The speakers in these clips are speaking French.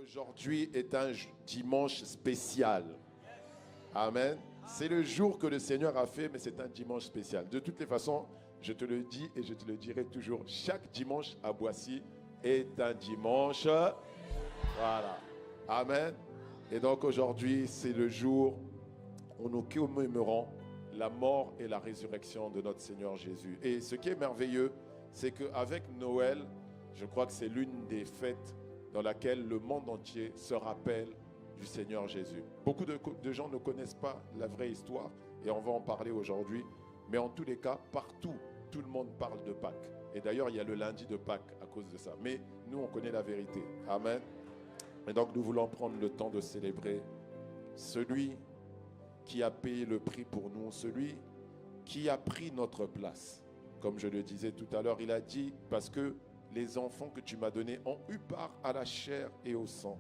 Aujourd'hui est un dimanche spécial. Amen. C'est le jour que le Seigneur a fait, mais c'est un dimanche spécial. De toutes les façons, je te le dis et je te le dirai toujours. Chaque dimanche à Boissy est un dimanche. Voilà. Amen. Et donc aujourd'hui, c'est le jour où nous commémorons la mort et la résurrection de notre Seigneur Jésus. Et ce qui est merveilleux, c'est qu'avec Noël, je crois que c'est l'une des fêtes dans laquelle le monde entier se rappelle du Seigneur Jésus. Beaucoup de gens ne connaissent pas la vraie histoire et on va en parler aujourd'hui. Mais en tous les cas, partout, tout le monde parle de Pâques. Et d'ailleurs, il y a le lundi de Pâques à cause de ça. Mais nous, on connaît la vérité. Amen. Et donc, nous voulons prendre le temps de célébrer celui qui a payé le prix pour nous, celui qui a pris notre place. Comme je le disais tout à l'heure, il a dit, parce que les enfants que tu m'as donnés ont eu part à la chair et au sang.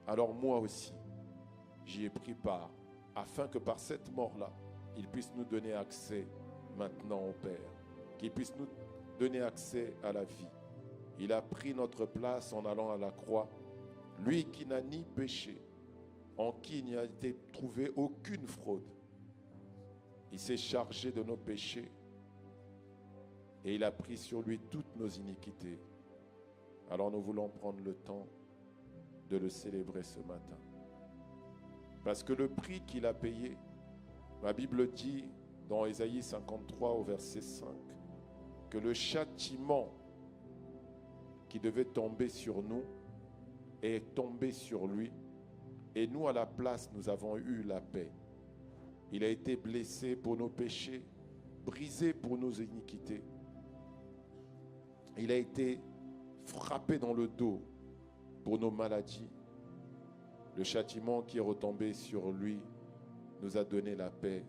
Alors moi aussi, j'y ai pris part, afin que par cette mort-là, il puisse nous donner accès maintenant au Père, qu'il puisse nous donner accès à la vie. Il a pris notre place en allant à la croix, lui qui n'a ni péché, en qui il n'y a été trouvé aucune fraude. Il s'est chargé de nos péchés et il a pris sur lui toutes nos iniquités. Alors nous voulons prendre le temps de le célébrer ce matin. Parce que le prix qu'il a payé, ma Bible dit dans Ésaïe 53 au verset 5, que le châtiment qui devait tomber sur nous est tombé sur lui. Et nous, à la place, nous avons eu la paix. Il a été blessé pour nos péchés, brisé pour nos iniquités. Il a été frappé dans le dos pour nos maladies. Le châtiment qui est retombé sur lui nous a donné la paix.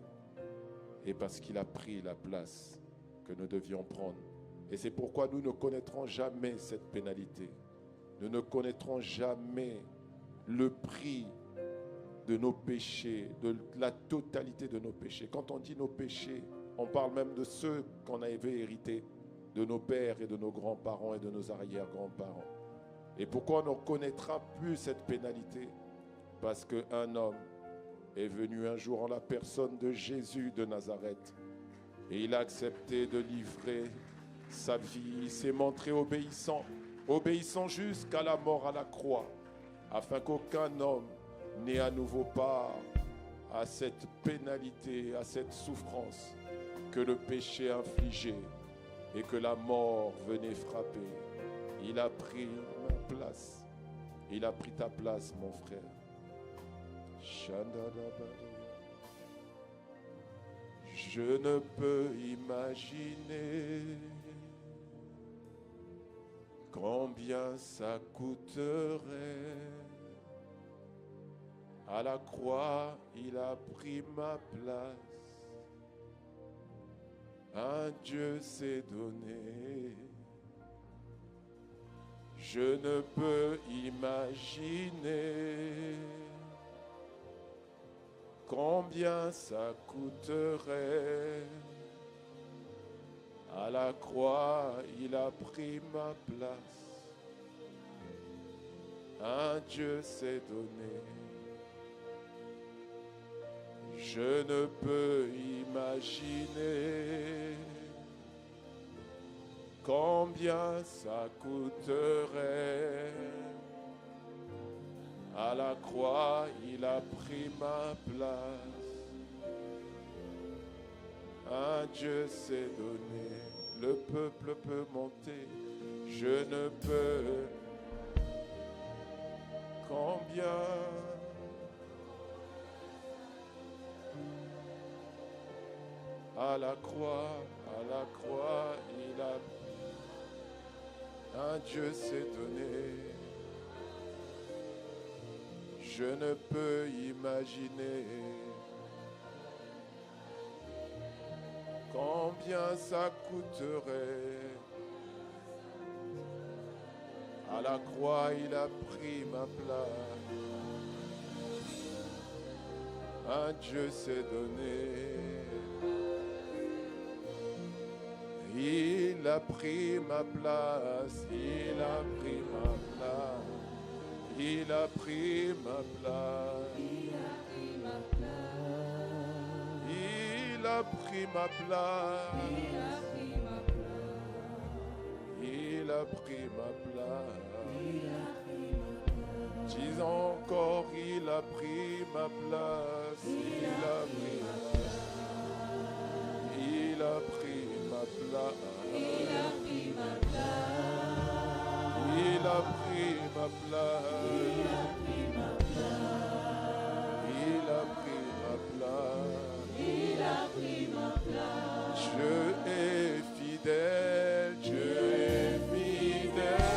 Et parce qu'il a pris la place que nous devions prendre. Et c'est pourquoi nous ne connaîtrons jamais cette pénalité. Nous ne connaîtrons jamais le prix de nos péchés, de la totalité de nos péchés. Quand on dit nos péchés, on parle même de ceux qu'on avait hérités de nos pères et de nos grands-parents et de nos arrière-grands-parents. Et pourquoi on ne connaîtra plus cette pénalité? Parce qu'un homme est venu un jour en la personne de Jésus de Nazareth et il a accepté de livrer sa vie. Il s'est montré obéissant jusqu'à la mort à la croix, afin qu'aucun homme n'ait à nouveau part à cette pénalité, à cette souffrance que le péché infligeait et que la mort venait frapper. Il a pris ma place. Il a pris ta place, mon frère. Je ne peux imaginer combien ça coûterait. À la croix, il a pris ma place. Un Dieu s'est donné. Je ne peux imaginer combien ça coûterait. À la croix, il a pris ma place. Un Dieu s'est donné. Je ne peux imaginer combien ça coûterait. À la croix, il a pris ma place. Un Dieu s'est donné. Le peuple peut monter. Je ne peux. Combien? À la croix, il a. Un Dieu s'est donné. Je ne peux imaginer combien ça coûterait. À la croix, il a pris ma place. Un Dieu s'est donné. Il a pris ma place, il a pris ma place. Il a pris ma place. Il a pris ma place. Il a pris ma place. Dis encore, il a pris ma place. Il a pris ma place. Il a pris ma place. Il a pris ma place. Il a pris ma place. Il a pris ma place. Il a pris ma place. Dieu est fidèle, Dieu est fidèle.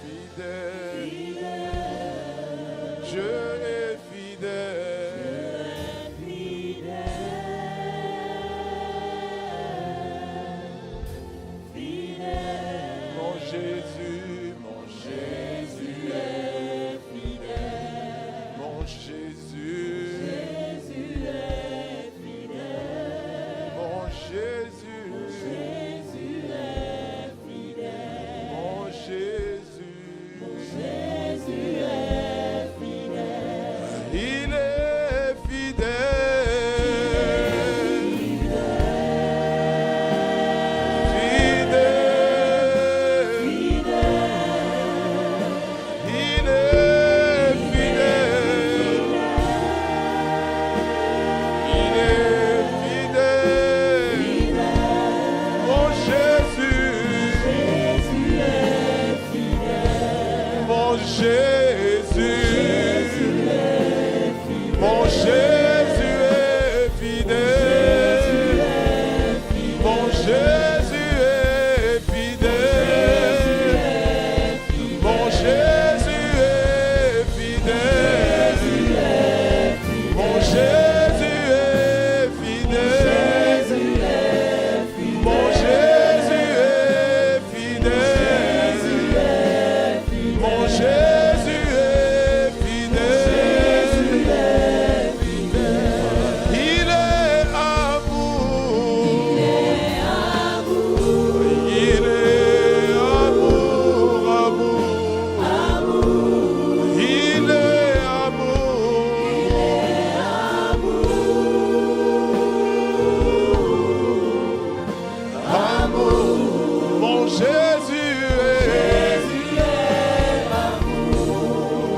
Fidèle. Dieu est fidèle. Mon Jésus est fidèle. Mon Jésus est fidèle. Mon Jésus est fidèle. Mon Jésus est fidèle. Il est fidèle. Mon Jésus est fidèle. Mon Jésus est fidèle. Mon Jésus est fidèle. Mon Jésus est fidèle. Mon Jésus est fidèle. Mon Jésus est fidèle. Il est amour. Il est amour, amour. Il est amour. Mon Jésus est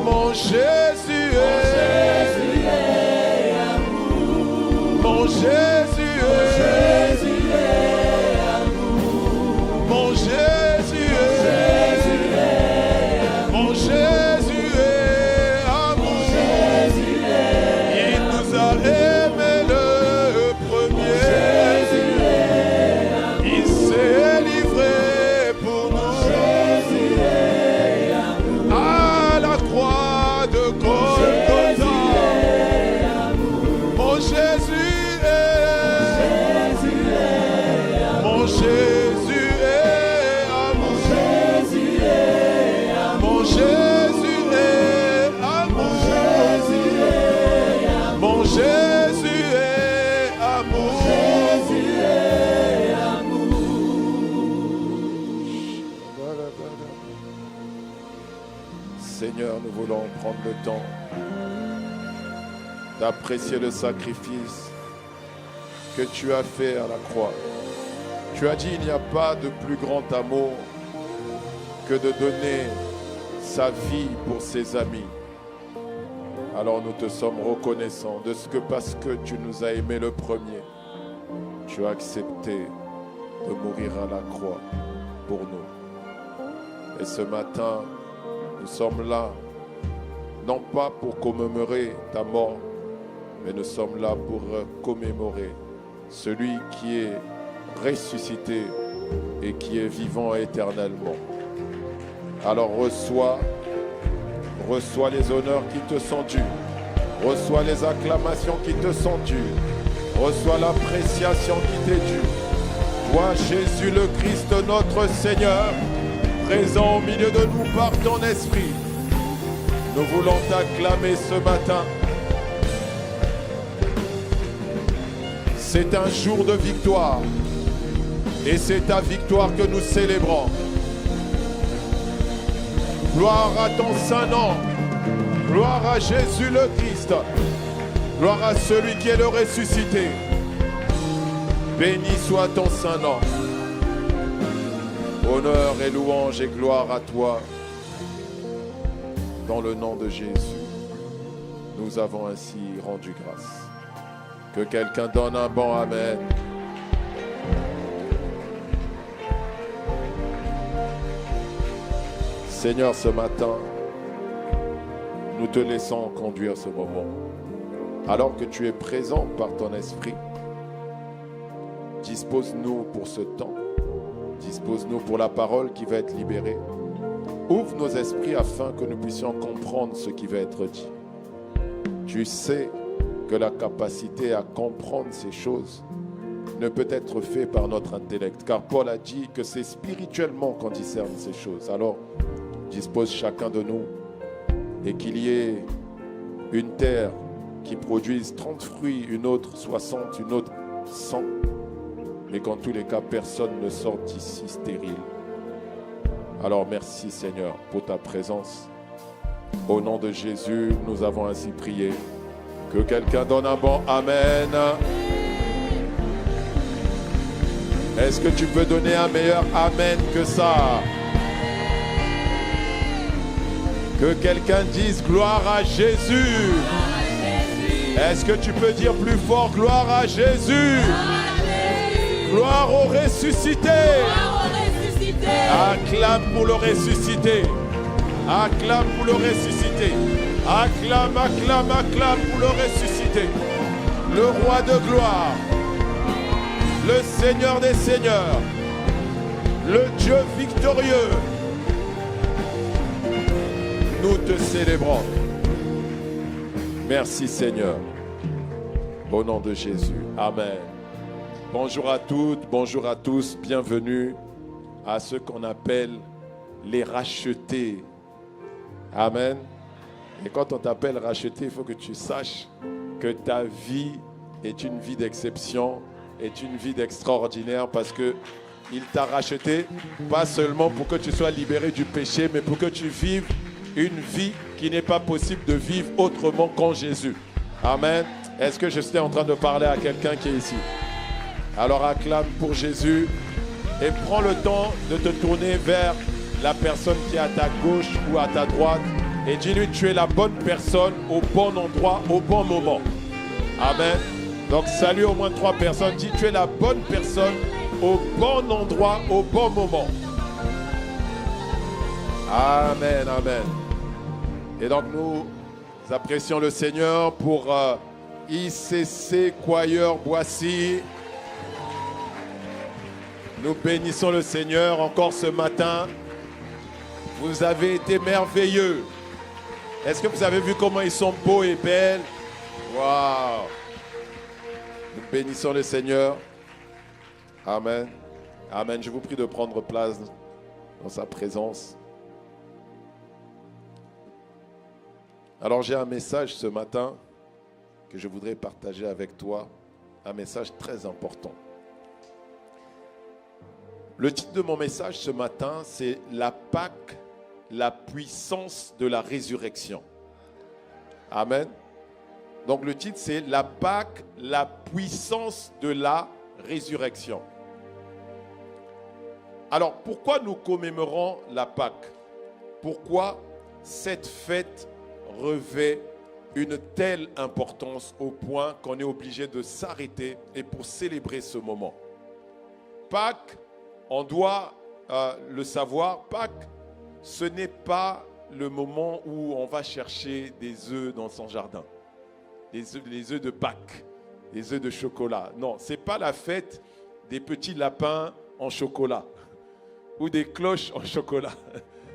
mon Jésus est amour. Mon Jésus est amour. Mon Jésus est mon Jésus est amour. Il nous a aimés le premier. Il s'est livré pour nous à la croix de Golgotha. Mon Jésus est mon Jésus est amour. Mon Jésus est amour. Mon Jésus est amour. Seigneur, nous voulons prendre le temps d'apprécier le sacrifice que tu as fait à la croix. Tu as dit, il n'y a pas de plus grand amour que de donner sa vie pour ses amis. Alors nous te sommes reconnaissants de ce que parce que tu nous as aimés le premier, tu as accepté de mourir à la croix pour nous. Et ce matin, nous sommes là, non pas pour commémorer ta mort, mais nous sommes là pour commémorer celui qui est ressuscité et qui est vivant éternellement. Alors reçois les honneurs qui te sont dus, reçois les acclamations qui te sont dues, reçois l'appréciation qui t'est due. Toi, Jésus le Christ, notre Seigneur, présent au milieu de nous par ton esprit, nous voulons t'acclamer ce matin. C'est un jour de victoire et c'est ta victoire que nous célébrons. Gloire à ton Saint-Nom. Gloire à Jésus le Christ. Gloire à celui qui est le ressuscité. Béni soit ton Saint-Nom. Honneur et louange et gloire à toi. Dans le nom de Jésus, nous avons ainsi rendu grâce. Que quelqu'un donne un bon amen. Seigneur, ce matin, nous te laissons conduire ce moment. Alors que tu es présent par ton esprit, dispose-nous pour ce temps. Dispose-nous pour la parole qui va être libérée. Ouvre nos esprits afin que nous puissions comprendre ce qui va être dit. Tu sais que la capacité à comprendre ces choses ne peut être faite par notre intellect. Car Paul a dit que c'est spirituellement qu'on discerne ces choses. Alors, dispose chacun de nous et qu'il y ait une terre qui produise 30 fruits, une autre 60, une autre 100. Mais qu'en tous les cas, personne ne sorte d'ici stérile. Alors merci Seigneur pour ta présence. Au nom de Jésus, nous avons ainsi prié. Que quelqu'un donne un bon Amen. Est-ce que tu peux donner un meilleur Amen que ça? Que quelqu'un dise gloire à Jésus. Est-ce que tu peux dire plus fort gloire à Jésus? Gloire au ressuscité. Acclame pour le ressuscité. Acclame pour le ressuscité. Acclame, acclame, acclame pour le ressuscité. Le roi de gloire. Le Seigneur des seigneurs. Le Dieu victorieux. Nous te célébrons. Merci Seigneur. Au nom de Jésus. Amen. Bonjour à toutes, bonjour à tous, bienvenue à ceux qu'on appelle les rachetés. Amen. Et quand on t'appelle racheté, il faut que tu saches que ta vie est une vie d'exception, est une vie d'extraordinaire parce que il t'a racheté pas seulement pour que tu sois libéré du péché, mais pour que tu vives une vie qui n'est pas possible de vivre autrement qu'en Jésus. Amen. Est-ce que je suis en train de parler à quelqu'un qui est ici? Alors acclame pour Jésus et prends le temps de te tourner vers la personne qui est à ta gauche ou à ta droite et dis-lui tu es la bonne personne au bon endroit, au bon moment. Amen. Donc salue au moins 3 personnes. Dis tu es la bonne personne au bon endroit, au bon moment. Amen, amen. Et donc nous apprécions le Seigneur pour ICC Choir Boissy. Nous bénissons le Seigneur encore ce matin. Vous avez été merveilleux. Est-ce que vous avez vu comment ils sont beaux et belles? Waouh! Nous bénissons le Seigneur. Amen. Amen. Je vous prie de prendre place dans sa présence. Alors j'ai un message ce matin que je voudrais partager avec toi. Un message très important. Le titre de mon message ce matin, c'est la Pâque, la puissance de la résurrection. Amen. Donc le titre, c'est la Pâque, la puissance de la résurrection. Alors, pourquoi nous commémorons la Pâque? Pourquoi cette fête revêt une telle importance au point qu'on est obligé de s'arrêter et pour célébrer ce moment? Pâques, on doit le savoir, Pâques, ce n'est pas le moment où on va chercher des œufs dans son jardin. Les œufs de Pâques, les œufs de chocolat. Non, ce n'est pas la fête des petits lapins en chocolat ou des cloches en chocolat.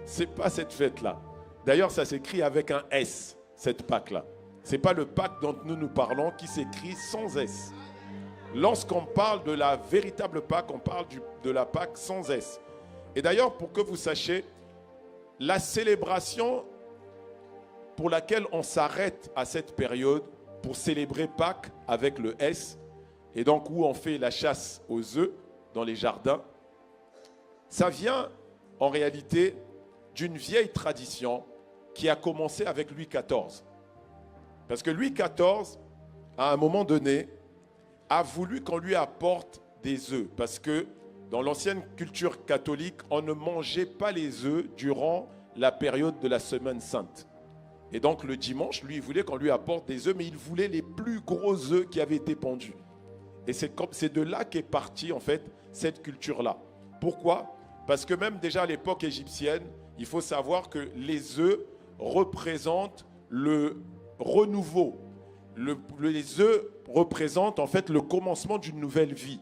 Ce n'est pas cette fête-là. D'ailleurs, ça s'écrit avec un S, cette Pâque-là. Ce n'est pas le Pâques dont nous parlons qui s'écrit sans S. Lorsqu'on parle de la véritable Pâque, on parle de la Pâque sans S. Et d'ailleurs, pour que vous sachiez, la célébration pour laquelle on s'arrête à cette période pour célébrer Pâques avec le S, et donc où on fait la chasse aux œufs dans les jardins, ça vient en réalité d'une vieille tradition qui a commencé avec Louis XIV. Parce que Louis XIV, à un moment donné, a voulu qu'on lui apporte des œufs. Parce que dans l'ancienne culture catholique, on ne mangeait pas les œufs durant la période de la Semaine Sainte. Et donc le dimanche, lui, il voulait qu'on lui apporte des œufs, mais il voulait les plus gros œufs qui avaient été pendus. Et c'est de là qu'est partie en fait cette culture-là. Pourquoi? Parce que même déjà à l'époque égyptienne, il faut savoir que les œufs représentent le renouveau. Les œufs représentent en fait le commencement d'une nouvelle vie.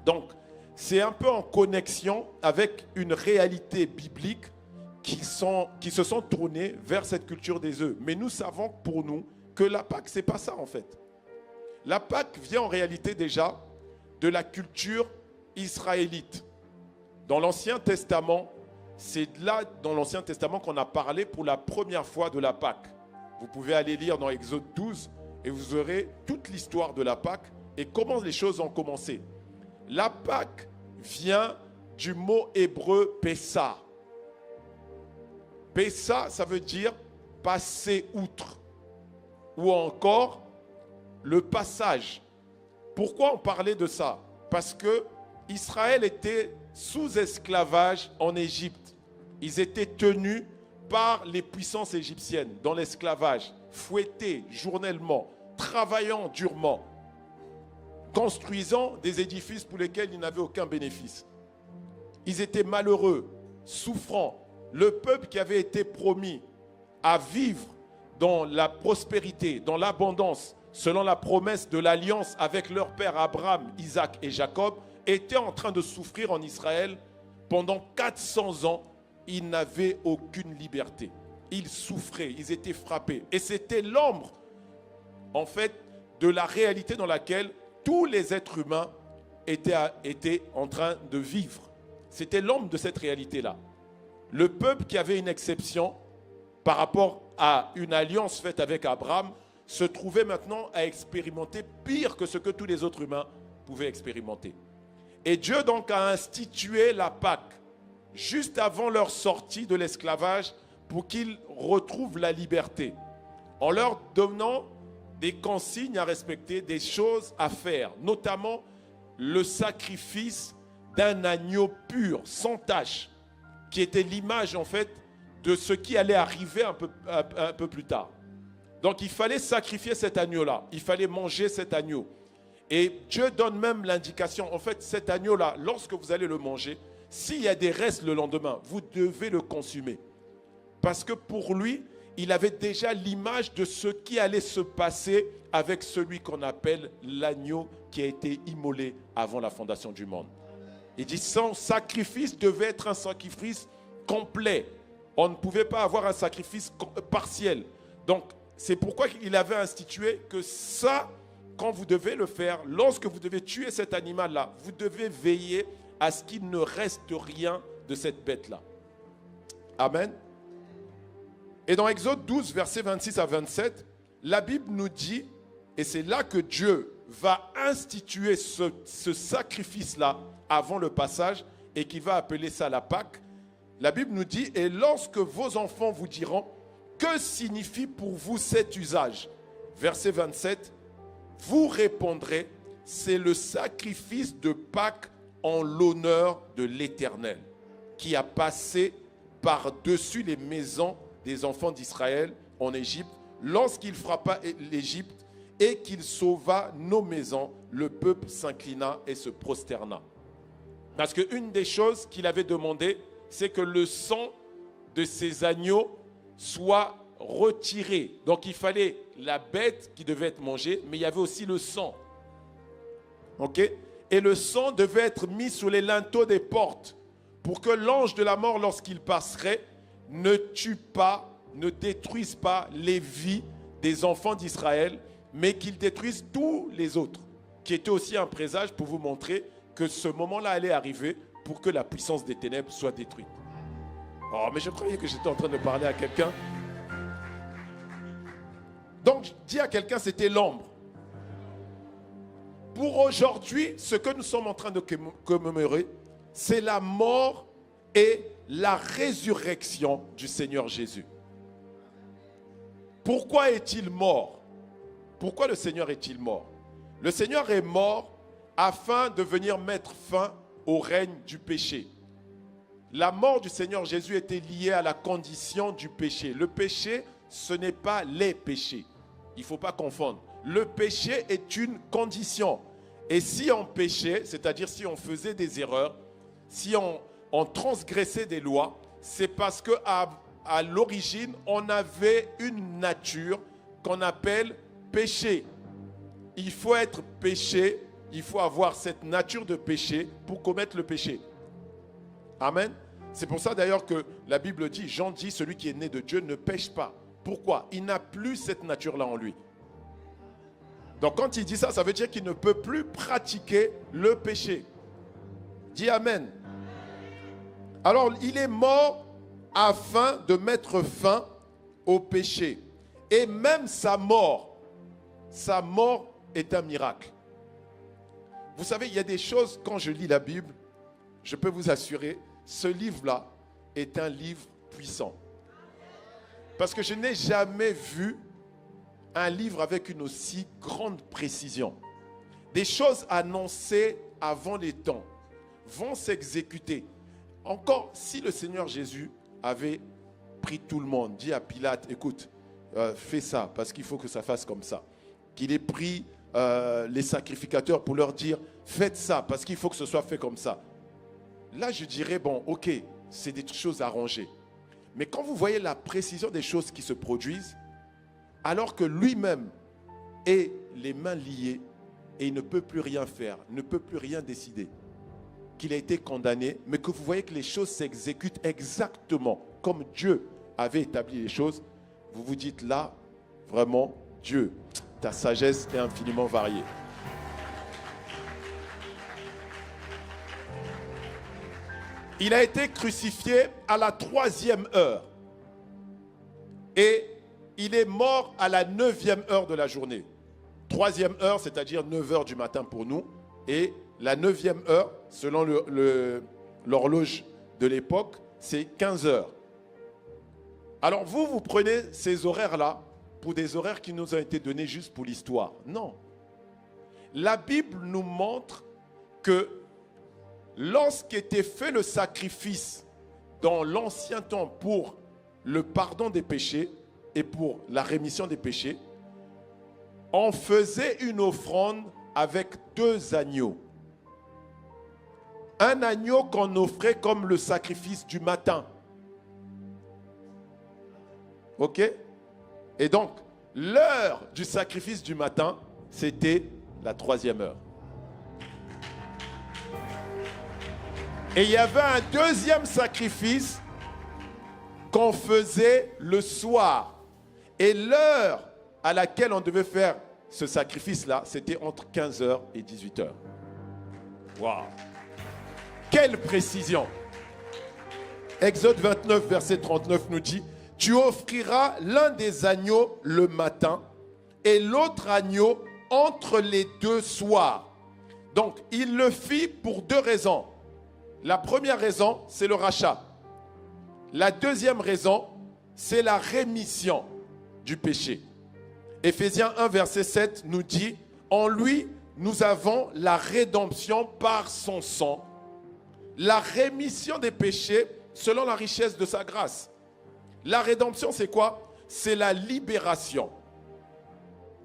Donc, c'est un peu en connexion avec une réalité biblique qui se sont tournés vers cette culture des œufs. Mais nous savons pour nous que la Pâque, ce n'est pas ça en fait. La Pâque vient en réalité déjà de la culture israélite. Dans l'Ancien Testament, c'est là dans l'Ancien Testament qu'on a parlé pour la première fois de la Pâque. Vous pouvez aller lire dans Exode 12 et vous aurez toute l'histoire de la Pâque et comment les choses ont commencé. La Pâque vient du mot hébreu Pessah. Pessah, ça veut dire passer outre. Ou encore le passage. Pourquoi on parlait de ça? Parce que Israël était sous esclavage en Égypte. Ils étaient tenus par les puissances égyptiennes dans l'esclavage, fouettés journellement, travaillant durement, construisant des édifices pour lesquels ils n'avaient aucun bénéfice. Ils étaient malheureux, souffrants. Le peuple qui avait été promis à vivre dans la prospérité, dans l'abondance, selon la promesse de l'alliance avec leur père Abraham, Isaac et Jacob, était en train de souffrir en Israël pendant 400 ans. Ils n'avaient aucune liberté. Ils souffraient, ils étaient frappés. Et c'était l'ombre, en fait, de la réalité dans laquelle tous les êtres humains étaient en train de vivre. C'était l'ombre de cette réalité-là. Le peuple qui avait une exception par rapport à une alliance faite avec Abraham se trouvait maintenant à expérimenter pire que ce que tous les autres humains pouvaient expérimenter. Et Dieu donc a institué la Pâque juste avant leur sortie de l'esclavage pour qu'ils retrouvent la liberté, en leur donnant des consignes à respecter, des choses à faire, notamment le sacrifice d'un agneau pur, sans tache, qui était l'image en fait de ce qui allait arriver un peu plus tard. Donc il fallait sacrifier cet agneau-là, il fallait manger cet agneau. Et Dieu donne même l'indication, en fait cet agneau-là, lorsque vous allez le manger, s'il y a des restes le lendemain, vous devez le consumer. Parce que pour lui, il avait déjà l'image de ce qui allait se passer avec celui qu'on appelle l'agneau qui a été immolé avant la fondation du monde. Il dit son sacrifice devait être un sacrifice complet. On ne pouvait pas avoir un sacrifice partiel. Donc, c'est pourquoi il avait institué que ça, quand vous devez le faire, lorsque vous devez tuer cet animal-là, vous devez veiller à ce qu'il ne reste rien de cette bête-là. Amen. Et dans Exode 12, versets 26 à 27, la Bible nous dit, et c'est là que Dieu va instituer ce sacrifice-là avant le passage et qu'il va appeler ça la Pâque. La Bible nous dit, et lorsque vos enfants vous diront, que signifie pour vous cet usage? Verset 27, vous répondrez, c'est le sacrifice de Pâques en l'honneur de l'Éternel, qui a passé par-dessus les maisons des enfants d'Israël en Égypte, lorsqu'il frappa l'Égypte et qu'il sauva nos maisons, le peuple s'inclina et se prosterna. Parce qu'une des choses qu'il avait demandé, c'est que le sang de ces agneaux soit retiré. Donc il fallait la bête qui devait être mangée, mais il y avait aussi le sang. Ok? Et le sang devait être mis sous les linteaux des portes pour que l'ange de la mort, lorsqu'il passerait, ne tue pas, ne détruise pas les vies des enfants d'Israël, mais qu'il détruise tous les autres, qui était aussi un présage pour vous montrer que ce moment-là allait arriver pour que la puissance des ténèbres soit détruite. Oh, mais je croyais que j'étais en train de parler à quelqu'un. Donc, dis à quelqu'un, c'était l'ombre. Pour aujourd'hui, ce que nous sommes en train de commémorer, c'est la mort et la résurrection du Seigneur Jésus. Pourquoi est-il mort? Pourquoi le Seigneur est-il mort? Le Seigneur est mort afin de venir mettre fin au règne du péché. La mort du Seigneur Jésus était liée à la condition du péché. Le péché, ce n'est pas les péchés. Il ne faut pas confondre. Le péché est une condition. Et si on péchait, c'est-à-dire si on faisait des erreurs, si on transgressait des lois, c'est parce qu'à l'origine, on avait une nature qu'on appelle péché. Il faut être péché, il faut avoir cette nature de péché pour commettre le péché. Amen. C'est pour ça d'ailleurs que la Bible dit, Jean dit, celui qui est né de Dieu ne pêche pas. Pourquoi? Il n'a plus cette nature-là en lui. Donc quand il dit ça, ça veut dire qu'il ne peut plus pratiquer le péché. Dis Amen. Alors il est mort afin de mettre fin au péché. Et même sa mort est un miracle. Vous savez, il y a des choses, quand je lis la Bible, je peux vous assurer, ce livre-là est un livre puissant. Parce que je n'ai jamais vu un livre avec une aussi grande précision. Des choses annoncées avant les temps vont s'exécuter. Encore, si le Seigneur Jésus avait pris tout le monde, dit à Pilate, écoute, fais ça, parce qu'il faut que ça fasse comme ça. Qu'il ait pris les sacrificateurs pour leur dire, faites ça, parce qu'il faut que ce soit fait comme ça. Là, je dirais, bon, ok, c'est des choses arrangées. Mais quand vous voyez la précision des choses qui se produisent, alors que lui-même est les mains liées et il ne peut plus rien faire, ne peut plus rien décider, qu'il a été condamné, mais que vous voyez que les choses s'exécutent exactement comme Dieu avait établi les choses, vous vous dites là, vraiment, Dieu, ta sagesse est infiniment variée. Il a été crucifié à la 3e heure et il est mort à la 9e heure de la journée. 3e heure, c'est-à-dire 9 heures du matin pour nous, et la 9e heure, selon l'horloge de l'époque, c'est 15 heures. Alors vous prenez ces horaires-là pour des horaires qui nous ont été donnés juste pour l'histoire. Non. La Bible nous montre que lorsqu'était fait le sacrifice dans l'ancien temps pour le pardon des péchés et pour la rémission des péchés, on faisait une offrande avec 2 agneaux. Un agneau qu'on offrait comme le sacrifice du matin. Ok? Et donc, l'heure du sacrifice du matin, c'était la 3e heure. Et il y avait un 2e sacrifice qu'on faisait le soir. Et l'heure à laquelle on devait faire ce sacrifice-là, c'était entre 15h et 18h. Waouh! Quelle précision! Exode 29, verset 39 nous dit, « Tu offriras l'un des agneaux le matin et l'autre agneau entre les 2 soirs. » Donc, il le fit pour 2 raisons. La première raison, c'est le rachat. La deuxième raison, c'est la rémission du péché. Éphésiens 1, verset 7 nous dit, « En lui, nous avons la rédemption par son sang, la rémission des péchés selon la richesse de sa grâce. » La rédemption, c'est quoi? C'est la libération.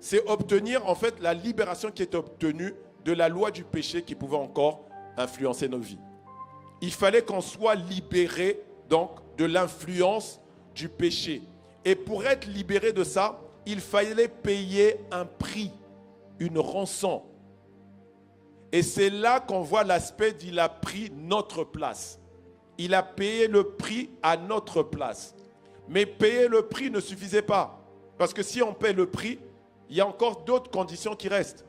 C'est obtenir, en fait, la libération qui est obtenue de la loi du péché qui pouvait encore influencer nos vies. Il fallait qu'on soit libéré, donc, de l'influence du péché. Et pour être libéré de ça, il fallait payer un prix, une rançon. Et c'est là qu'on voit l'aspect d'il a pris notre place. Il a payé le prix à notre place. Mais payer le prix ne suffisait pas. Parce que si on paie le prix, il y a encore d'autres conditions qui restent.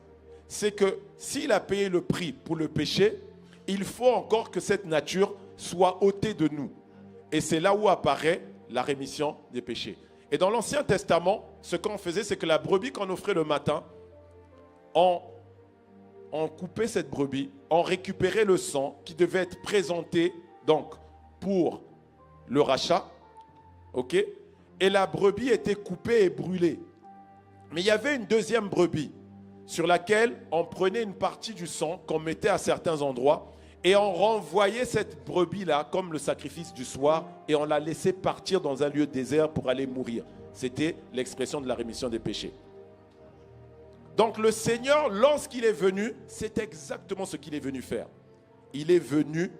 C'est que s'il a payé le prix pour le péché, il faut encore que cette nature soit ôtée de nous. Et c'est là où apparaît la rémission des péchés. Et dans l'Ancien Testament, ce qu'on faisait, c'est que la brebis qu'on offrait le matin, on coupait cette brebis, on récupérait le sang qui devait être présenté donc pour le rachat, ok, et la brebis était coupée et brûlée. Mais il y avait une deuxième brebis sur laquelle on prenait une partie du sang qu'on mettait à certains endroits et on renvoyait cette brebis-là comme le sacrifice du soir et on la laissait partir dans un lieu désert pour aller mourir. C'était l'expression de la rémission des péchés. Donc le Seigneur, lorsqu'il est venu, c'est exactement ce qu'il est venu faire. Il est venu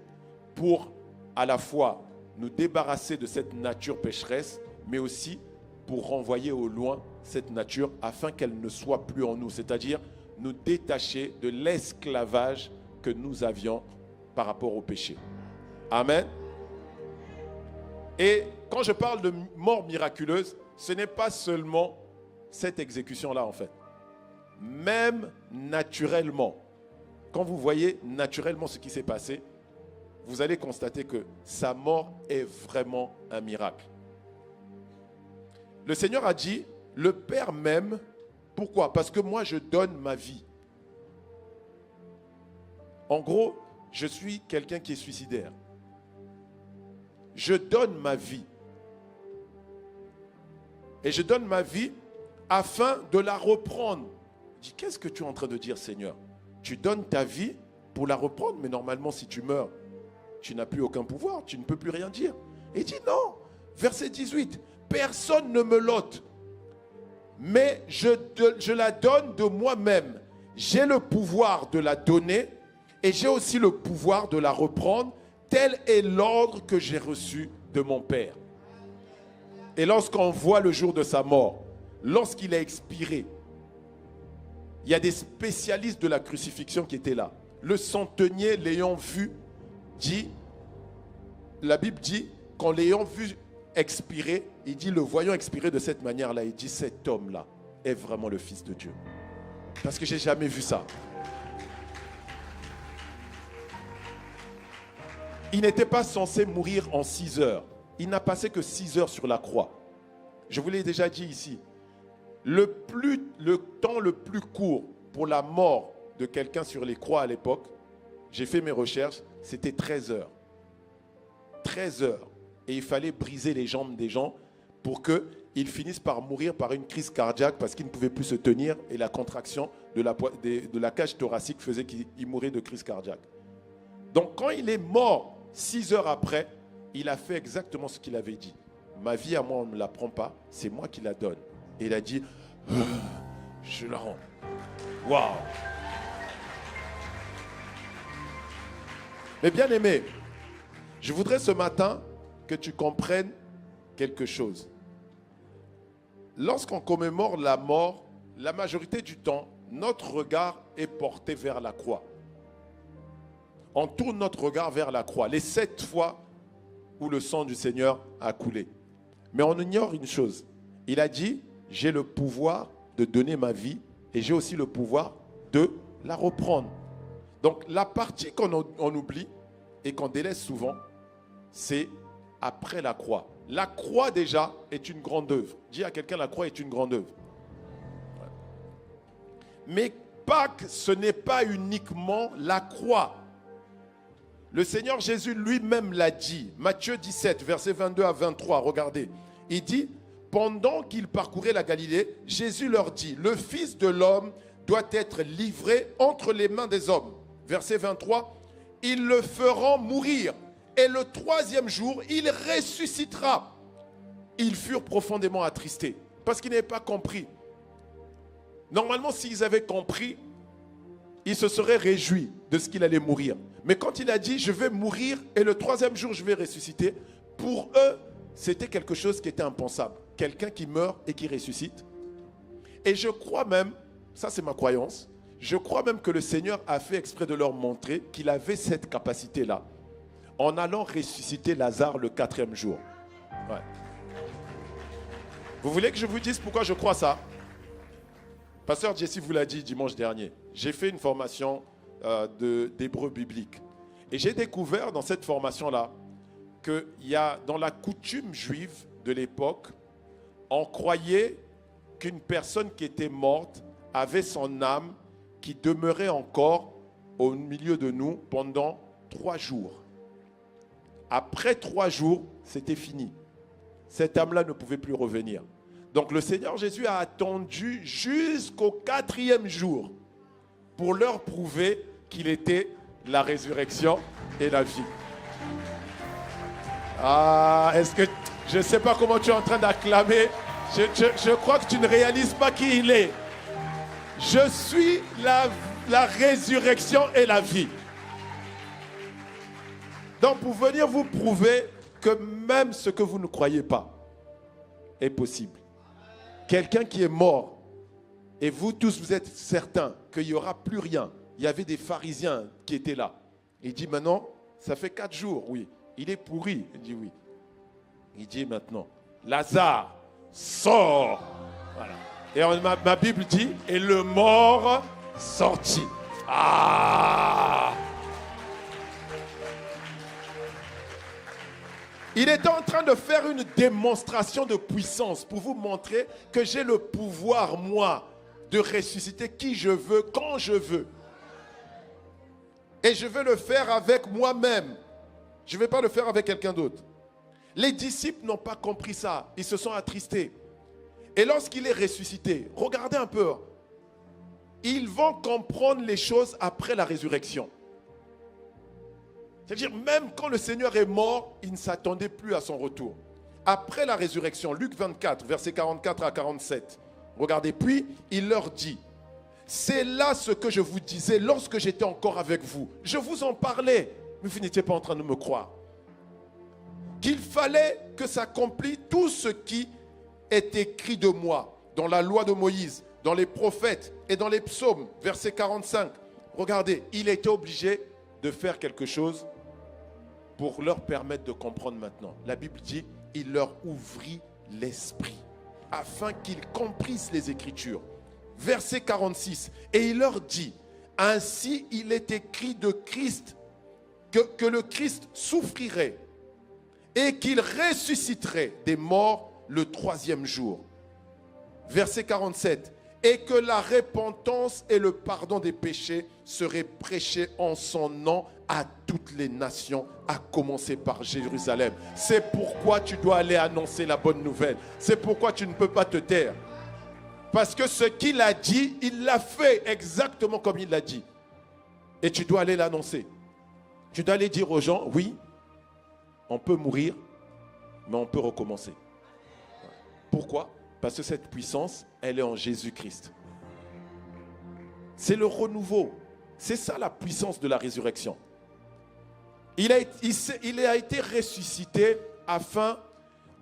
pour à la fois nous débarrasser de cette nature pécheresse, mais aussi pour renvoyer au loin cette nature afin qu'elle ne soit plus en nous, c'est-à-dire nous détacher de l'esclavage que nous avions par rapport au péché. Amen. Et quand je parle de mort miraculeuse, ce n'est pas seulement cette exécution-là en fait. Même naturellement, quand vous voyez naturellement ce qui s'est passé, vous allez constater que sa mort est vraiment un miracle. Le Seigneur a dit, le Père m'aime. Pourquoi? Parce que moi, je donne ma vie. En gros, je suis quelqu'un qui est suicidaire. Je donne ma vie. Et je donne ma vie afin de la reprendre. Je dis, qu'est-ce que tu es en train de dire, Seigneur? Tu donnes ta vie pour la reprendre, mais normalement, si tu meurs, tu n'as plus aucun pouvoir, tu ne peux plus rien dire. Et il dit non. Verset 18. Personne ne me l'ôte, mais je la donne de moi-même. J'ai le pouvoir de la donner et j'ai aussi le pouvoir de la reprendre. Tel est l'ordre que j'ai reçu de mon Père. Et lorsqu'on voit le jour de sa mort, lorsqu'il a expiré, il y a des spécialistes de la crucifixion qui étaient là. Le centenier l'ayant vu, dit, la Bible dit, qu'en l'ayant vu expirer, il dit, le voyant expirer de cette manière-là, il dit, cet homme-là est vraiment le Fils de Dieu. Parce que je n'ai jamais vu ça. Il n'était pas censé mourir en 6 heures. Il n'a passé que 6 heures sur la croix. Je vous l'ai déjà dit ici. Le temps le plus court pour la mort de quelqu'un sur les croix à l'époque, j'ai fait mes recherches, c'était 13 heures. 13 heures. Et il fallait briser les jambes des gens pour qu'ils finissent par mourir par une crise cardiaque parce qu'ils ne pouvaient plus se tenir et la contraction de la cage thoracique faisait qu'ils mouraient de crise cardiaque. Donc quand il est mort 6 heures après, il a fait exactement ce qu'il avait dit. Ma vie à moi, on ne me la prend pas, c'est moi qui la donne. Et il a dit, je la rends. Waouh! Mais bien aimé, je voudrais ce matin que tu comprennes quelque chose. Lorsqu'on commémore la mort, la majorité du temps, notre regard est porté vers la croix. On tourne notre regard vers la croix, les 7 fois où le sang du Seigneur a coulé. Mais on ignore une chose. Il a dit, j'ai le pouvoir de donner ma vie et j'ai aussi le pouvoir de la reprendre. Donc la partie qu'on oublie et qu'on délaisse souvent, c'est après la croix. La croix déjà est une grande œuvre. Dis à quelqu'un, la croix est une grande œuvre. Mais Pâques, ce n'est pas uniquement la croix. Le Seigneur Jésus lui-même l'a dit. Matthieu 17, versets 22 à 23, regardez. Il dit, pendant qu'ils parcouraient la Galilée, Jésus leur dit, le Fils de l'homme doit être livré entre les mains des hommes. Verset 23, ils le feront mourir. Et le 3e jour, il ressuscitera. Ils furent profondément attristés parce qu'ils n'avaient pas compris. Normalement, s'ils avaient compris, ils se seraient réjouis de ce qu'il allait mourir. Mais quand il a dit, je vais mourir et le 3e jour, je vais ressusciter, pour eux, c'était quelque chose qui était impensable. Quelqu'un qui meurt et qui ressuscite. Et je crois même, ça c'est ma croyance, je crois même que le Seigneur a fait exprès de leur montrer qu'il avait cette capacité-là, en allant ressusciter Lazare le 4e jour. Ouais. Vous voulez que je vous dise pourquoi je crois ça? Pasteur Jesse vous l'a dit dimanche dernier. J'ai fait une formation d'hébreu biblique. Et j'ai découvert dans cette formation-là qu'il y a dans la coutume juive de l'époque, on croyait qu'une personne qui était morte avait son âme qui demeurait encore au milieu de nous pendant 3 jours. Après 3 jours, c'était fini. Cette âme-là ne pouvait plus revenir. Donc le Seigneur Jésus a attendu jusqu'au 4e jour pour leur prouver qu'il était la résurrection et la vie. Ah, est-ce que... Je ne sais pas comment tu es en train d'acclamer. Je crois que tu ne réalises pas qui il est. Je suis la résurrection et la vie. Donc pour venir vous prouver que même ce que vous ne croyez pas est possible. Quelqu'un qui est mort, et vous tous vous êtes certains qu'il n'y aura plus rien. Il y avait des pharisiens qui étaient là. Il dit maintenant, ça fait 4 jours, oui. Il est pourri. Il dit oui. Il dit maintenant, Lazare, sort. Voilà. Et ma Bible dit, et le mort sortit. Ah! Il était en train de faire une démonstration de puissance pour vous montrer que j'ai le pouvoir, moi, de ressusciter qui je veux, quand je veux. Et je vais le faire avec moi-même. Je ne vais pas le faire avec quelqu'un d'autre. Les disciples n'ont pas compris ça. Ils se sont attristés. Et lorsqu'il est ressuscité, regardez un peu. Ils vont comprendre les choses après la résurrection. C'est-à-dire, même quand le Seigneur est mort, ils ne s'attendaient plus à son retour. Après la résurrection, Luc 24, versets 44 à 47. Regardez, puis il leur dit, c'est là ce que je vous disais lorsque j'étais encore avec vous. Je vous en parlais, mais vous n'étiez pas en train de me croire. Qu'il fallait que s'accomplisse tout ce qui est écrit de moi, dans la loi de Moïse, dans les prophètes et dans les psaumes, verset 45. Regardez, il était obligé de faire quelque chose pour leur permettre de comprendre maintenant. La Bible dit, il leur ouvrit l'esprit, afin qu'ils comprissent les Écritures. Verset 46, et il leur dit, ainsi il est écrit de Christ, que le Christ souffrirait, et qu'il ressusciterait des morts le 3e jour. Verset 47. Et que la repentance et le pardon des péchés seraient prêchés en son nom à toutes les nations, à commencer par Jérusalem. C'est pourquoi tu dois aller annoncer la bonne nouvelle. C'est pourquoi tu ne peux pas te taire. Parce que ce qu'il a dit, il l'a fait exactement comme il l'a dit. Et tu dois aller l'annoncer. Tu dois aller dire aux gens, oui, on peut mourir, mais on peut recommencer. Pourquoi ? Parce que cette puissance, elle est en Jésus-Christ. C'est le renouveau. C'est ça la puissance de la résurrection. Il a été ressuscité afin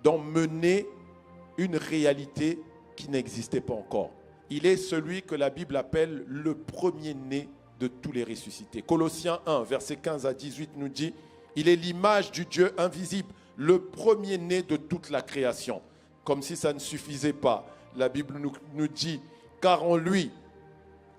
d'emmener une réalité qui n'existait pas encore. Il est celui que la Bible appelle le premier-né de tous les ressuscités. Colossiens 1, versets 15 à 18 nous dit, il est l'image du Dieu invisible, le premier-né de toute la création. Comme si ça ne suffisait pas. La Bible nous dit, car en lui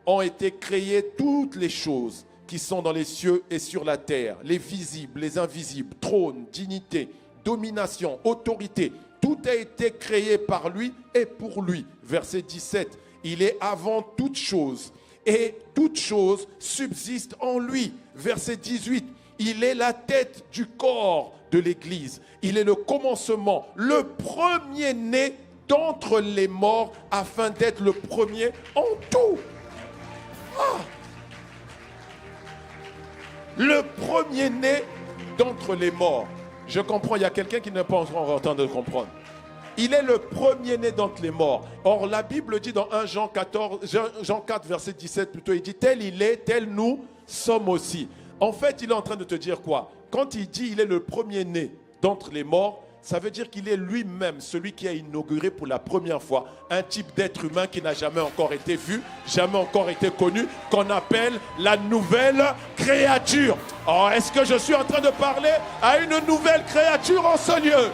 ont été créées toutes les choses qui sont dans les cieux et sur la terre, les visibles, les invisibles, trône, dignité, domination, autorité. Tout a été créé par lui et pour lui. Verset 17, il est avant toute chose et toute chose subsiste en lui. Verset 18, il est la tête du corps de l'Église. Il est le commencement, le premier-né d'entre les morts, afin d'être le premier en tout. Ah! Le premier-né d'entre les morts. Je comprends, il y a quelqu'un qui n'est pas encore en train de comprendre. Il est le premier-né d'entre les morts. Or, la Bible dit dans 1 Jean 4, verset 17 plutôt, il dit, tel il est, tel nous sommes aussi. En fait, il est en train de te dire quoi? Quand il dit il est le premier-né d'entre les morts, ça veut dire qu'il est lui-même celui qui a inauguré pour la première fois un type d'être humain qui n'a jamais encore été vu, jamais encore été connu, qu'on appelle la nouvelle créature. Oh, est-ce que je suis en train de parler à une nouvelle créature en ce lieu?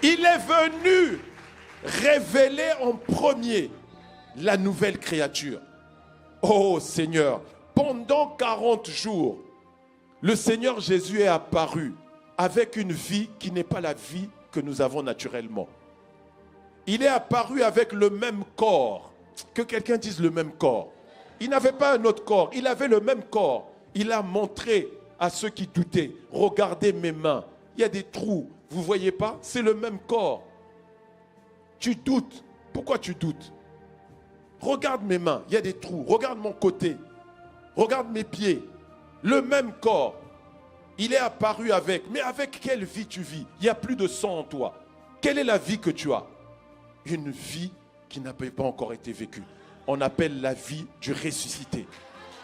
Il est venu révéler en premier la nouvelle créature. Oh Seigneur, pendant 40 jours, le Seigneur Jésus est apparu avec une vie qui n'est pas la vie que nous avons naturellement. Il est apparu avec le même corps. Que quelqu'un dise le même corps. Il n'avait pas un autre corps, il avait le même corps. Il a montré à ceux qui doutaient, regardez mes mains, il y a des trous, vous ne voyez pas? C'est le même corps. Tu doutes. Pourquoi tu doutes? Regarde mes mains, il y a des trous. Regarde mon côté. Regarde mes pieds. Le même corps. Il est apparu avec. Mais avec quelle vie tu vis? Il n'y a plus de sang en toi. Quelle est la vie que tu as? Une vie qui n'a pas encore été vécue. On appelle la vie du ressuscité.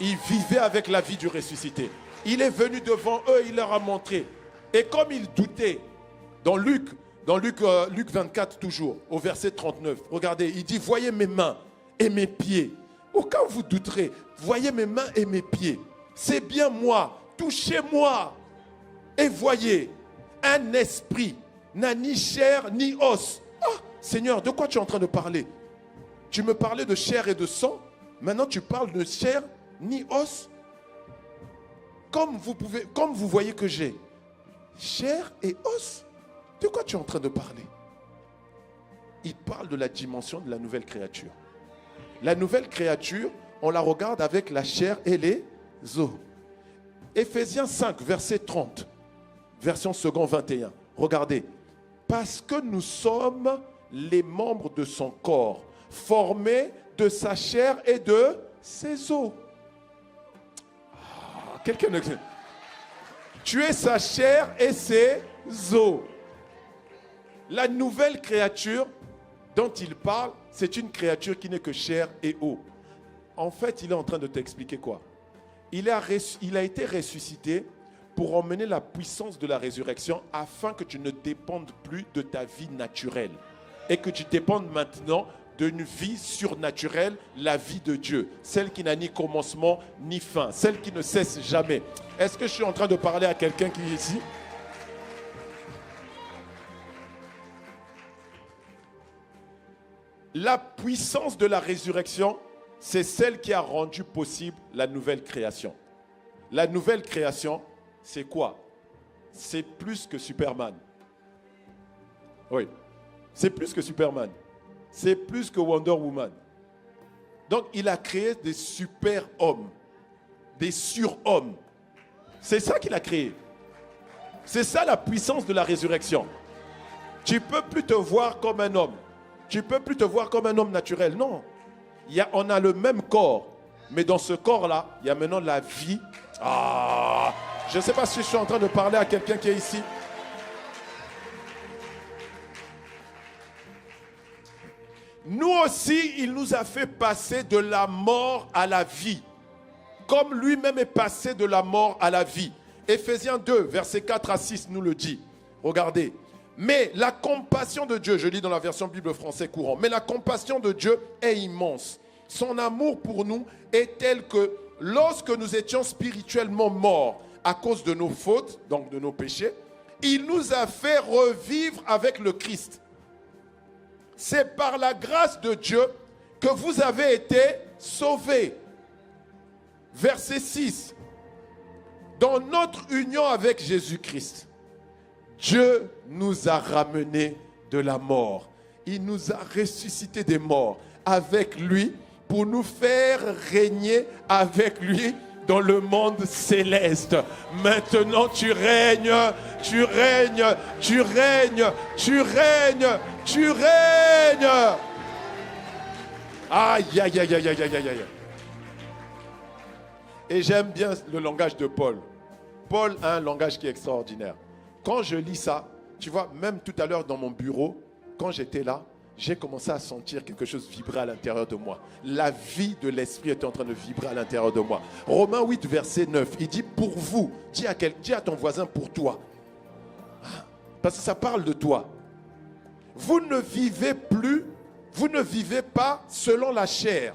Il vivait avec la vie du ressuscité. Il est venu devant eux, il leur a montré. Et comme ils doutaient, dans Luc 24 toujours, au verset 39, regardez, il dit, voyez mes mains et mes pieds. Au cas où vous douterez, voyez mes mains et mes pieds. C'est bien moi, touchez-moi. Et voyez, un esprit n'a ni chair ni os. Ah, Seigneur, de quoi tu es en train de parler? Tu me parlais de chair et de sang, maintenant tu parles de chair ni os. Comme vous voyez que j'ai chair et os. De quoi tu es en train de parler? Il parle de la dimension de la nouvelle créature. La nouvelle créature, on la regarde avec la chair et les os. Éphésiens 5, verset 30, version second 21. Regardez. Parce que nous sommes les membres de son corps, formés de sa chair et de ses os. Quelqu'un ne... Tu es sa chair et ses os. La nouvelle créature dont il parle, c'est une créature qui n'est que chair et eau. En fait, il est en train de t'expliquer quoi? Il a été ressuscité pour emmener la puissance de la résurrection afin que tu ne dépendes plus de ta vie naturelle et que tu dépendes maintenant d'une vie surnaturelle, la vie de Dieu, celle qui n'a ni commencement ni fin, celle qui ne cesse jamais. Est-ce que je suis en train de parler à quelqu'un qui est ici? La puissance de la résurrection, c'est celle qui a rendu possible la nouvelle création. La nouvelle création, c'est quoi? C'est plus que Superman. Oui, c'est plus que Superman. C'est plus que Wonder Woman. Donc, il a créé des super-hommes, des surhommes. C'est ça qu'il a créé. C'est ça la puissance de la résurrection. Tu ne peux plus te voir comme un homme. Tu ne peux plus te voir comme un homme naturel. Non. On a le même corps. Mais dans ce corps-là, il y a maintenant la vie. Ah, je ne sais pas si je suis en train de parler à quelqu'un qui est ici. Nous aussi, il nous a fait passer de la mort à la vie. Comme lui-même est passé de la mort à la vie. Éphésiens 2, versets 4 à 6 nous le dit. Regardez. Mais la compassion de Dieu, je lis dans la version Bible français courant, mais la compassion de Dieu est immense. Son amour pour nous est tel que lorsque nous étions spirituellement morts à cause de nos fautes, donc de nos péchés, il nous a fait revivre avec le Christ. C'est par la grâce de Dieu que vous avez été sauvés. Verset 6. Dans notre union avec Jésus-Christ, Dieu nous a ramenés de la mort. Il nous a ressuscités des morts avec lui pour nous faire régner avec lui dans le monde céleste. Maintenant tu règnes, tu règnes, tu règnes, tu règnes, tu règnes. Aïe, aïe, aïe, aïe, aïe, aïe, aïe. Et j'aime bien le langage de Paul. Paul a un langage qui est extraordinaire. Quand je lis ça, tu vois, même tout à l'heure dans mon bureau, quand j'étais là, j'ai commencé à sentir quelque chose vibrer à l'intérieur de moi. La vie de l'esprit était en train de vibrer à l'intérieur de moi. Romains 8, verset 9, il dit pour vous, dis à ton voisin pour toi. Parce que ça parle de toi. Vous ne vivez plus, vous ne vivez pas selon la chair,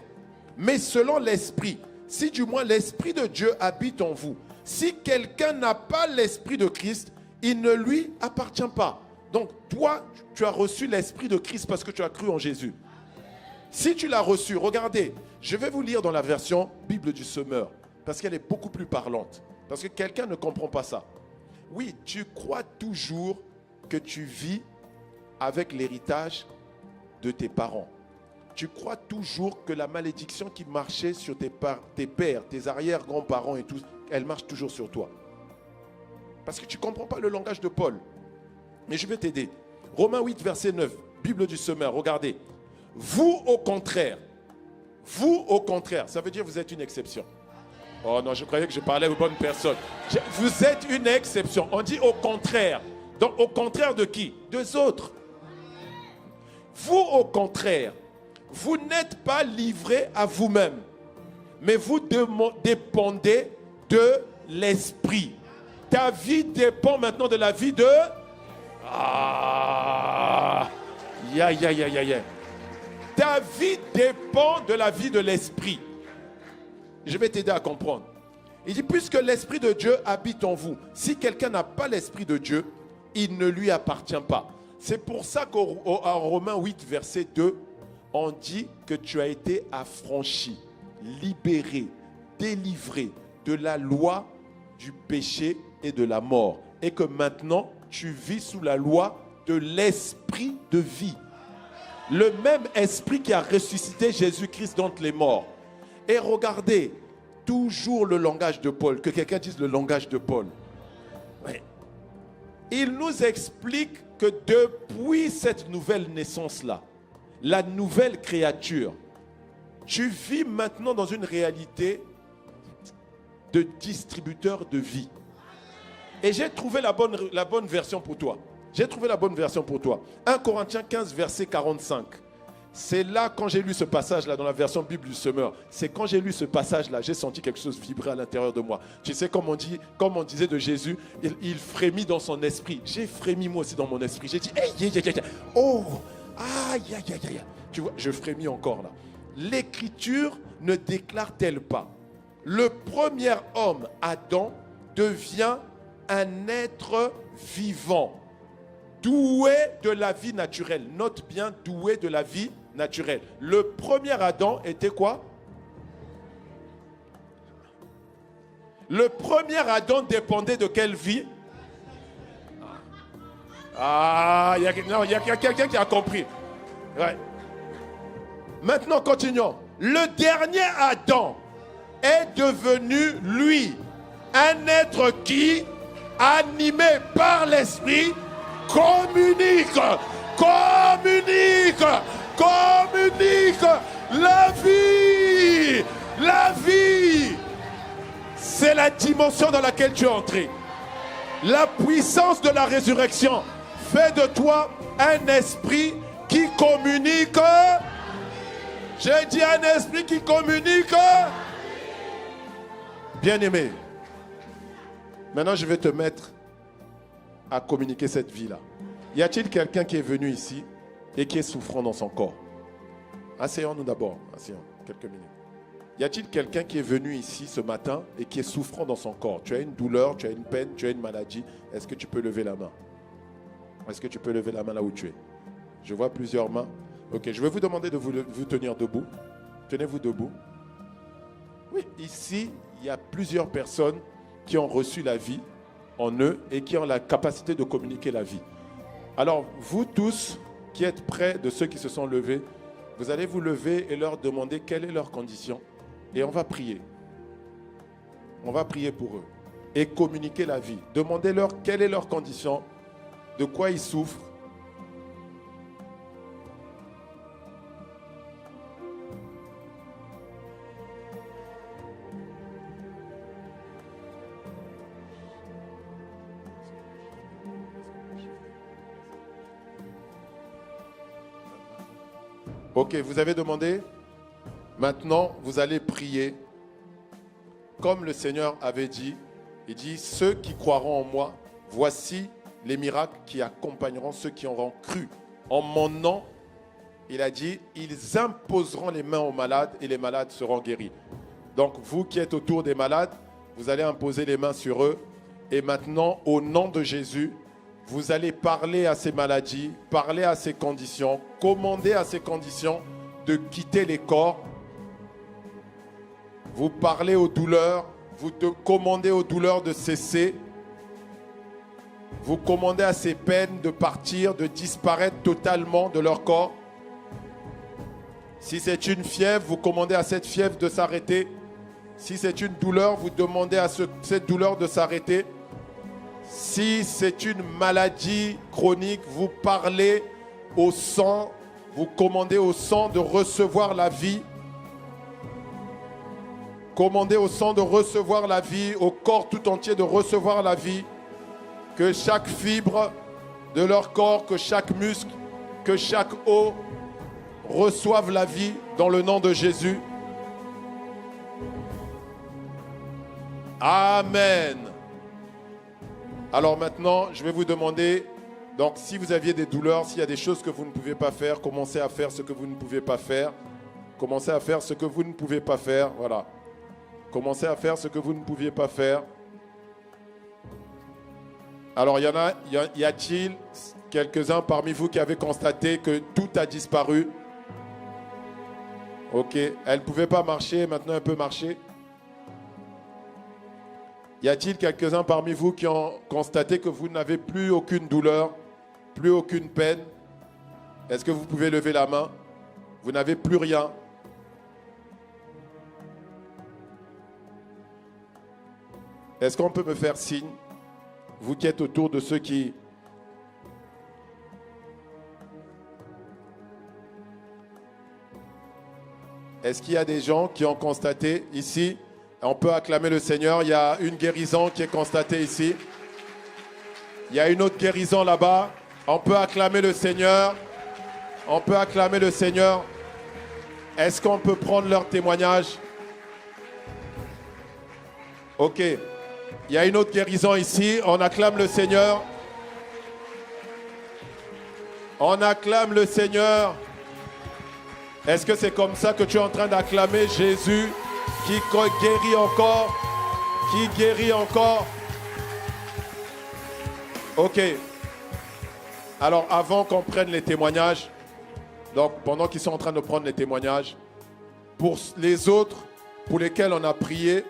mais selon l'esprit. Si du moins l'esprit de Dieu habite en vous. Si quelqu'un n'a pas l'esprit de Christ, il ne lui appartient pas. Donc toi, tu as reçu l'esprit de Christ parce que tu as cru en Jésus. Si tu l'as reçu, regardez, je vais vous lire dans la version Bible du Semeur, parce qu'elle est beaucoup plus parlante. Parce que quelqu'un ne comprend pas ça. Oui, tu crois toujours que tu vis avec l'héritage de tes parents. Tu crois toujours que la malédiction qui marchait sur tes pères, tes arrière-grands-parents et tout, elle marche toujours sur toi. Parce que tu ne comprends pas le langage de Paul. Mais je vais t'aider. Romains 8, verset 9, Bible du semeur, regardez. Vous au contraire, ça veut dire que vous êtes une exception. Oh non, je croyais que je parlais aux bonnes personnes. Vous êtes une exception. On dit au contraire. Donc au contraire de qui? Des autres. Vous au contraire, vous n'êtes pas livrés à vous-même, mais vous dépendez de l'esprit. Ta vie dépend maintenant de la vie de... Ta vie dépend de la vie de l'esprit. Je vais t'aider à comprendre. Il dit, puisque l'esprit de Dieu habite en vous, si quelqu'un n'a pas l'esprit de Dieu, il ne lui appartient pas. C'est pour ça qu'en Romains 8, verset 2, on dit que tu as été affranchi, libéré, délivré de la loi du péché et de la mort. Et que maintenant, tu vis sous la loi de l'esprit de vie. Le même esprit qui a ressuscité Jésus-Christ d'entre les morts. Et regardez, toujours le langage de Paul. Que quelqu'un dise le langage de Paul. Ouais. Il nous explique que depuis cette nouvelle naissance-là, la nouvelle créature, tu vis maintenant dans une réalité de distributeur de vie. Et j'ai trouvé la bonne version pour toi. 1 Corinthiens 15, verset 45. C'est là, quand j'ai lu ce passage-là, dans la version Bible du semeur, c'est quand j'ai lu ce passage-là, j'ai senti quelque chose vibrer à l'intérieur de moi. Tu sais, comme on disait de Jésus, il frémit dans son esprit. J'ai frémi moi aussi dans mon esprit. J'ai dit, oh, aïe. Tu vois, je frémis encore là. L'Écriture ne déclare-t-elle pas? Le premier homme, Adam, devient un être vivant, doué de la vie naturelle. Note bien, doué de la vie naturelle. Le premier Adam était quoi? Le premier Adam dépendait de quelle vie? Il y a quelqu'un qui a compris. Ouais. Maintenant, continuons. Le dernier Adam est devenu, lui, un être qui, animé par l'esprit, communique la vie. La vie, c'est la dimension dans laquelle tu es entré. La puissance de la résurrection fait de toi un esprit qui communique. J'ai dit un esprit qui communique. Bien-aimé, maintenant je vais te mettre à communiquer cette vie-là. Y a-t-il quelqu'un qui est venu ici et qui est souffrant dans son corps? Asseyons-nous d'abord, asseyons quelques minutes. Y a-t-il quelqu'un qui est venu ici ce matin et qui est souffrant dans son corps? Tu as une douleur, tu as une peine, tu as une maladie. Est-ce que tu peux lever la main? Est-ce que tu peux lever la main là où tu es? Je vois plusieurs mains. Ok, je vais vous demander de vous tenir debout. Tenez-vous debout. Oui, ici, il y a plusieurs personnes qui ont reçu la vie en eux et qui ont la capacité de communiquer la vie. Alors, vous tous qui êtes près de ceux qui se sont levés, vous allez vous lever et leur demander quelle est leur condition. Et on va prier. On va prier pour eux et communiquer la vie. Demandez-leur quelle est leur condition, de quoi ils souffrent. Ok, vous avez demandé. Maintenant, vous allez prier. Comme le Seigneur avait dit, il dit, ceux qui croiront en moi, voici les miracles qui accompagneront ceux qui auront cru. En mon nom, il a dit, ils imposeront les mains aux malades et les malades seront guéris. Donc, vous qui êtes autour des malades, vous allez imposer les mains sur eux. Et maintenant, au nom de Jésus, vous allez parler à ces maladies, parler à ces conditions, commander à ces conditions de quitter les corps. Vous parlez aux douleurs, vous commandez aux douleurs de cesser. Vous commandez à ces peines de partir, de disparaître totalement de leur corps. Si c'est une fièvre, vous commandez à cette fièvre de s'arrêter. Si c'est une douleur, vous demandez à cette douleur de s'arrêter. Si c'est une maladie chronique, vous parlez au sang, vous commandez au sang de recevoir la vie. Commandez au sang de recevoir la vie, au corps tout entier de recevoir la vie. Que chaque fibre de leur corps, que chaque muscle, que chaque os reçoive la vie dans le nom de Jésus. Amen. Alors maintenant, je vais vous demander, donc si vous aviez des douleurs, s'il y a des choses que vous ne pouvez pas faire, commencez à faire ce que vous ne pouvez pas faire. Commencez à faire ce que vous ne pouvez pas faire. Voilà. Commencez à faire ce que vous ne pouviez pas faire. Alors, y a-t-il quelques-uns parmi vous qui avaient constaté que tout a disparu? Ok. Elle ne pouvait pas marcher, maintenant elle peut marcher. Y a-t-il quelques-uns parmi vous qui ont constaté que vous n'avez plus aucune douleur, plus aucune peine? Est-ce que vous pouvez lever la main? Vous n'avez plus rien. Est-ce qu'on peut me faire signe? Vous qui êtes autour de ceux qui... Est-ce qu'il y a des gens qui ont constaté ici? On peut acclamer le Seigneur. Il y a une guérison qui est constatée ici. Il y a une autre guérison là-bas. On peut acclamer le Seigneur. On peut acclamer le Seigneur. Est-ce qu'on peut prendre leur témoignage? Ok. Il y a une autre guérison ici. On acclame le Seigneur. On acclame le Seigneur. Est-ce que c'est comme ça que tu es en train d'acclamer Jésus qui guérit encore? Qui guérit encore? Ok. Alors, avant qu'on prenne les témoignages, donc pendant qu'ils sont en train de prendre les témoignages, pour les autres pour lesquels on a prié,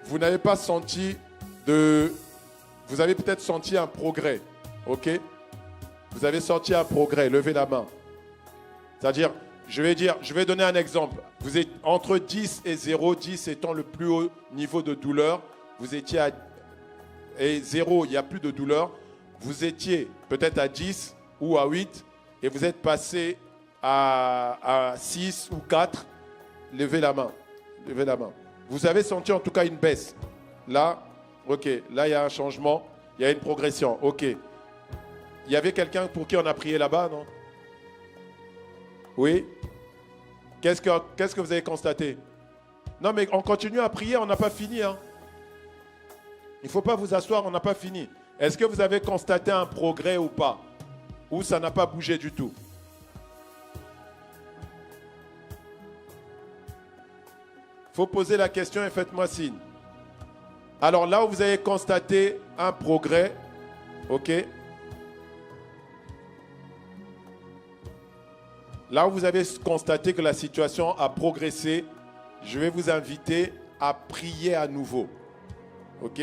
vous n'avez pas senti vous avez peut-être senti un progrès, ok? Vous avez senti un progrès, levez la main. C'est-à-dire, je vais donner un exemple. Vous êtes entre 10 et 0, 10 étant le plus haut niveau de douleur, vous étiez à... Et 0, il n'y a plus de douleur. Vous étiez peut-être à 10 ou à 8 et vous êtes passé à 6 ou 4. Levez la main. Levez la main. Vous avez senti en tout cas une baisse. Là, ok. Là, il y a un changement. Il y a une progression. Ok. Il y avait quelqu'un pour qui on a prié là-bas, non? Oui. Qu'est-ce que vous avez constaté? Non, mais on continue à prier, on n'a pas fini. Hein. Il ne faut pas vous asseoir, on n'a pas fini. Est-ce que vous avez constaté un progrès ou pas? Ou ça n'a pas bougé du tout? Il faut poser la question et faites-moi signe. Alors là où vous avez constaté un progrès, ok? Là où vous avez constaté que la situation a progressé, je vais vous inviter à prier à nouveau. Ok?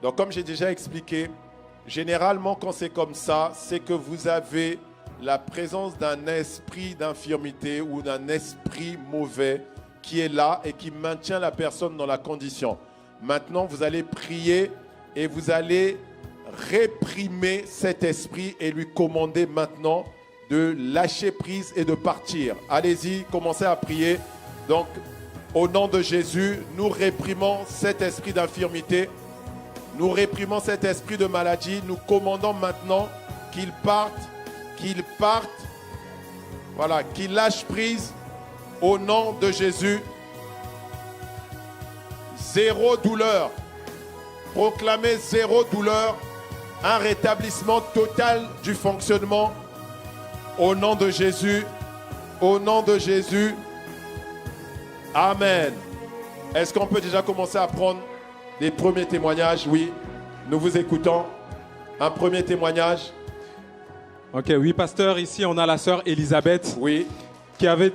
Donc comme j'ai déjà expliqué, généralement quand c'est comme ça, c'est que vous avez la présence d'un esprit d'infirmité ou d'un esprit mauvais qui est là et qui maintient la personne dans la condition. Maintenant, vous allez prier et vous allez réprimer cet esprit et lui commander maintenant de lâcher prise et de partir. Allez-y, commencez à prier. Donc, au nom de Jésus, nous réprimons cet esprit d'infirmité. Nous réprimons cet esprit de maladie. Nous commandons maintenant qu'il parte. Voilà, qu'il lâche prise au nom de Jésus. Zéro douleur. Proclamez zéro douleur. Un rétablissement total du fonctionnement. Au nom de Jésus. Au nom de Jésus. Amen. Est-ce qu'on peut déjà commencer à prendre des premiers témoignages? Oui, nous vous écoutons. Un premier témoignage. Ok, oui, pasteur, ici on a la sœur Elisabeth. Oui. Qui avait...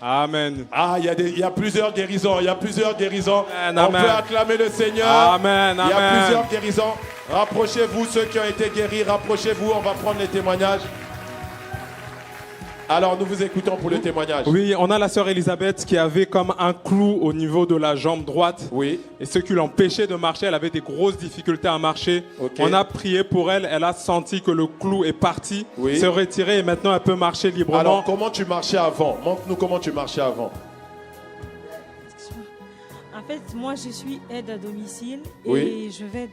Amen. Ah, il y a plusieurs guérisons. Il y a plusieurs guérisons. Amen, on peut acclamer le Seigneur. Amen, amen. Il y a plusieurs guérisons. Rapprochez-vous, ceux qui ont été guéris, rapprochez-vous. On va prendre les témoignages. Alors, nous vous écoutons pour le témoignage. Oui, on a la sœur Elisabeth qui avait comme un clou au niveau de la jambe droite. Oui. Et ce qui l'empêchait de marcher, elle avait des grosses difficultés à marcher. Ok. On a prié pour elle, elle a senti que le clou est parti, Oui. se retirer et maintenant elle peut marcher librement. Alors, comment tu marchais avant? Montre-nous comment tu marchais avant. En fait, moi, je suis aide à domicile et Oui. je vais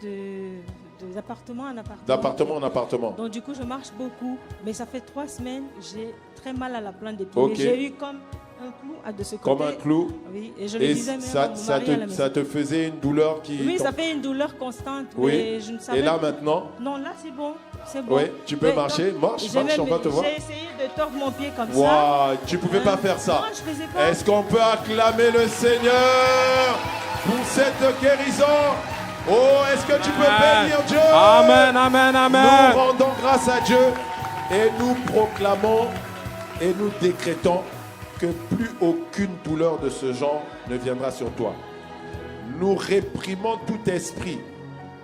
d'appartement en appartement. D'appartement en appartement. Donc, du coup, je marche beaucoup. Mais ça fait 3 semaines, j'ai très mal à la plante des pieds. Ok. J'ai eu comme un clou de ce côté. Comme un clou. Oui, et je le Et disais même à ça, mon ça, mari à la te, maison. ça te faisait une douleur qui... Oui, ça fait une douleur constante. Oui. Mais je ne savais Et là, pas. maintenant? Non, là, c'est bon. C'est bon. Oui, tu peux Mais marcher. donc, Marche, j'ai marche, on même- va te voir. J'ai essayé de tordre mon pied comme ça. Waouh, tu pouvais pas faire ça. Non, je faisais pas. Est-ce qu'on peut acclamer le Seigneur pour cette guérison? Oh, est-ce que tu peux bénir Dieu? Amen, amen, amen. Nous rendons grâce à Dieu et nous proclamons et nous décrétons que plus aucune douleur de ce genre ne viendra sur toi. Nous réprimons tout esprit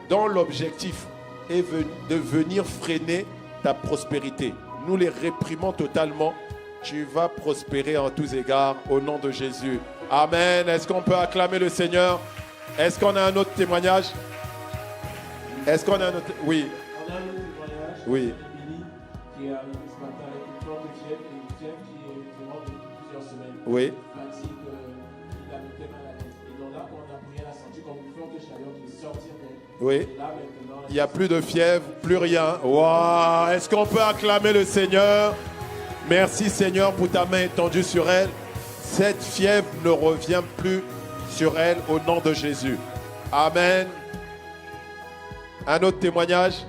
dont l'objectif est de venir freiner ta prospérité. Nous les réprimons totalement. Tu vas prospérer en tous égards au nom de Jésus. Amen. Est-ce qu'on peut acclamer le Seigneur? Est-ce qu'on a un autre témoignage? Est-ce qu'on a un autre... Oui. On a un autre témoignage. Oui. Billy qui est arrivé ce matin avec une forte fièvre et une fièvre qui est durant depuis plusieurs semaines. Oui. Fatigue, il a été mal à l'aise. Et donc là, quand on a prié, elle a senti comme une forte chaleur qui sortir d'elle. Oui. Et là, maintenant, Il n'y a plus de fièvre, plus rien. Waouh! Est-ce qu'on peut acclamer le Seigneur? Merci Seigneur pour ta main étendue sur elle. Cette fièvre ne revient plus sur elle au nom de Jésus. Amen. Un autre témoignage?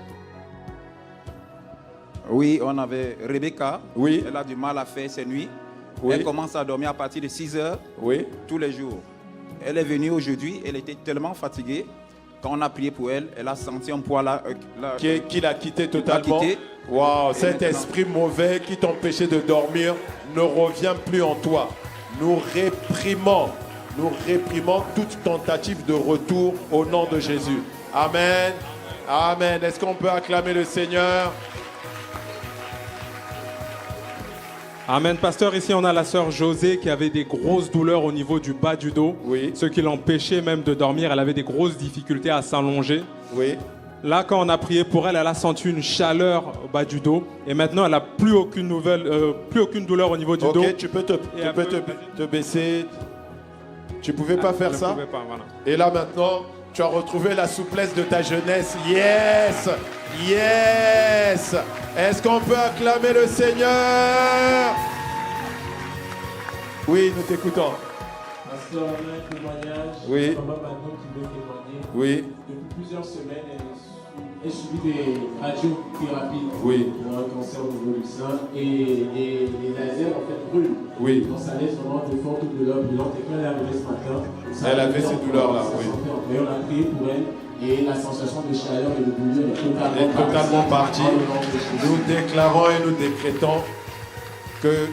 Oui, on avait Rebecca. Oui. Elle a du mal à faire ses nuits. Oui. Elle commence à dormir à partir de 6 heures Oui. tous les jours. Elle est venue aujourd'hui, elle était tellement fatiguée. Quand on a prié pour elle, elle a senti un poids là. Qui l'a quitté totalement. quitté. Waouh, Et cet maintenant- esprit mauvais qui t'empêchait de dormir ne revient plus en toi. Nous réprimons toute tentative de retour au nom de Jésus. Amen. Amen. Est-ce qu'on peut acclamer le Seigneur? Amen, pasteur. Ici, on a la sœur Josée qui avait des grosses douleurs au niveau du bas du dos. Oui. Ce qui l'empêchait même de dormir. Elle avait des grosses difficultés à s'allonger. Oui. Là, quand on a prié pour elle, elle a senti une chaleur au bas du dos. Et maintenant, elle n'a plus aucune douleur au niveau du dos. Ok, tu peux te baisser. Tu pouvais pas faire Je ne ça? pouvais pas, voilà. Et là maintenant, tu as retrouvé la souplesse de ta jeunesse. Yes! Yes! Est-ce qu'on peut acclamer le Seigneur? Oui, nous t'écoutons. Pasteur, on a un témoignage. Oui. Maman Manon qui veut témoigner. Oui. Depuis plusieurs semaines, elle subit des radiothérapies Oui. pour un cancer au niveau du sein et les lasers en fait brûlent. Oui. Donc ça laisse vraiment de fortes douleurs brûlantes. Et quand elle est arrivée ce matin, ça Elle a avait été ces encore douleurs-là, sa oui. santé en paix. On a prié pour elle et la sensation de chaleur et de douleur est Elle est totalement partie. Dans le nom de Jésus. Nous déclarons et nous décrétons que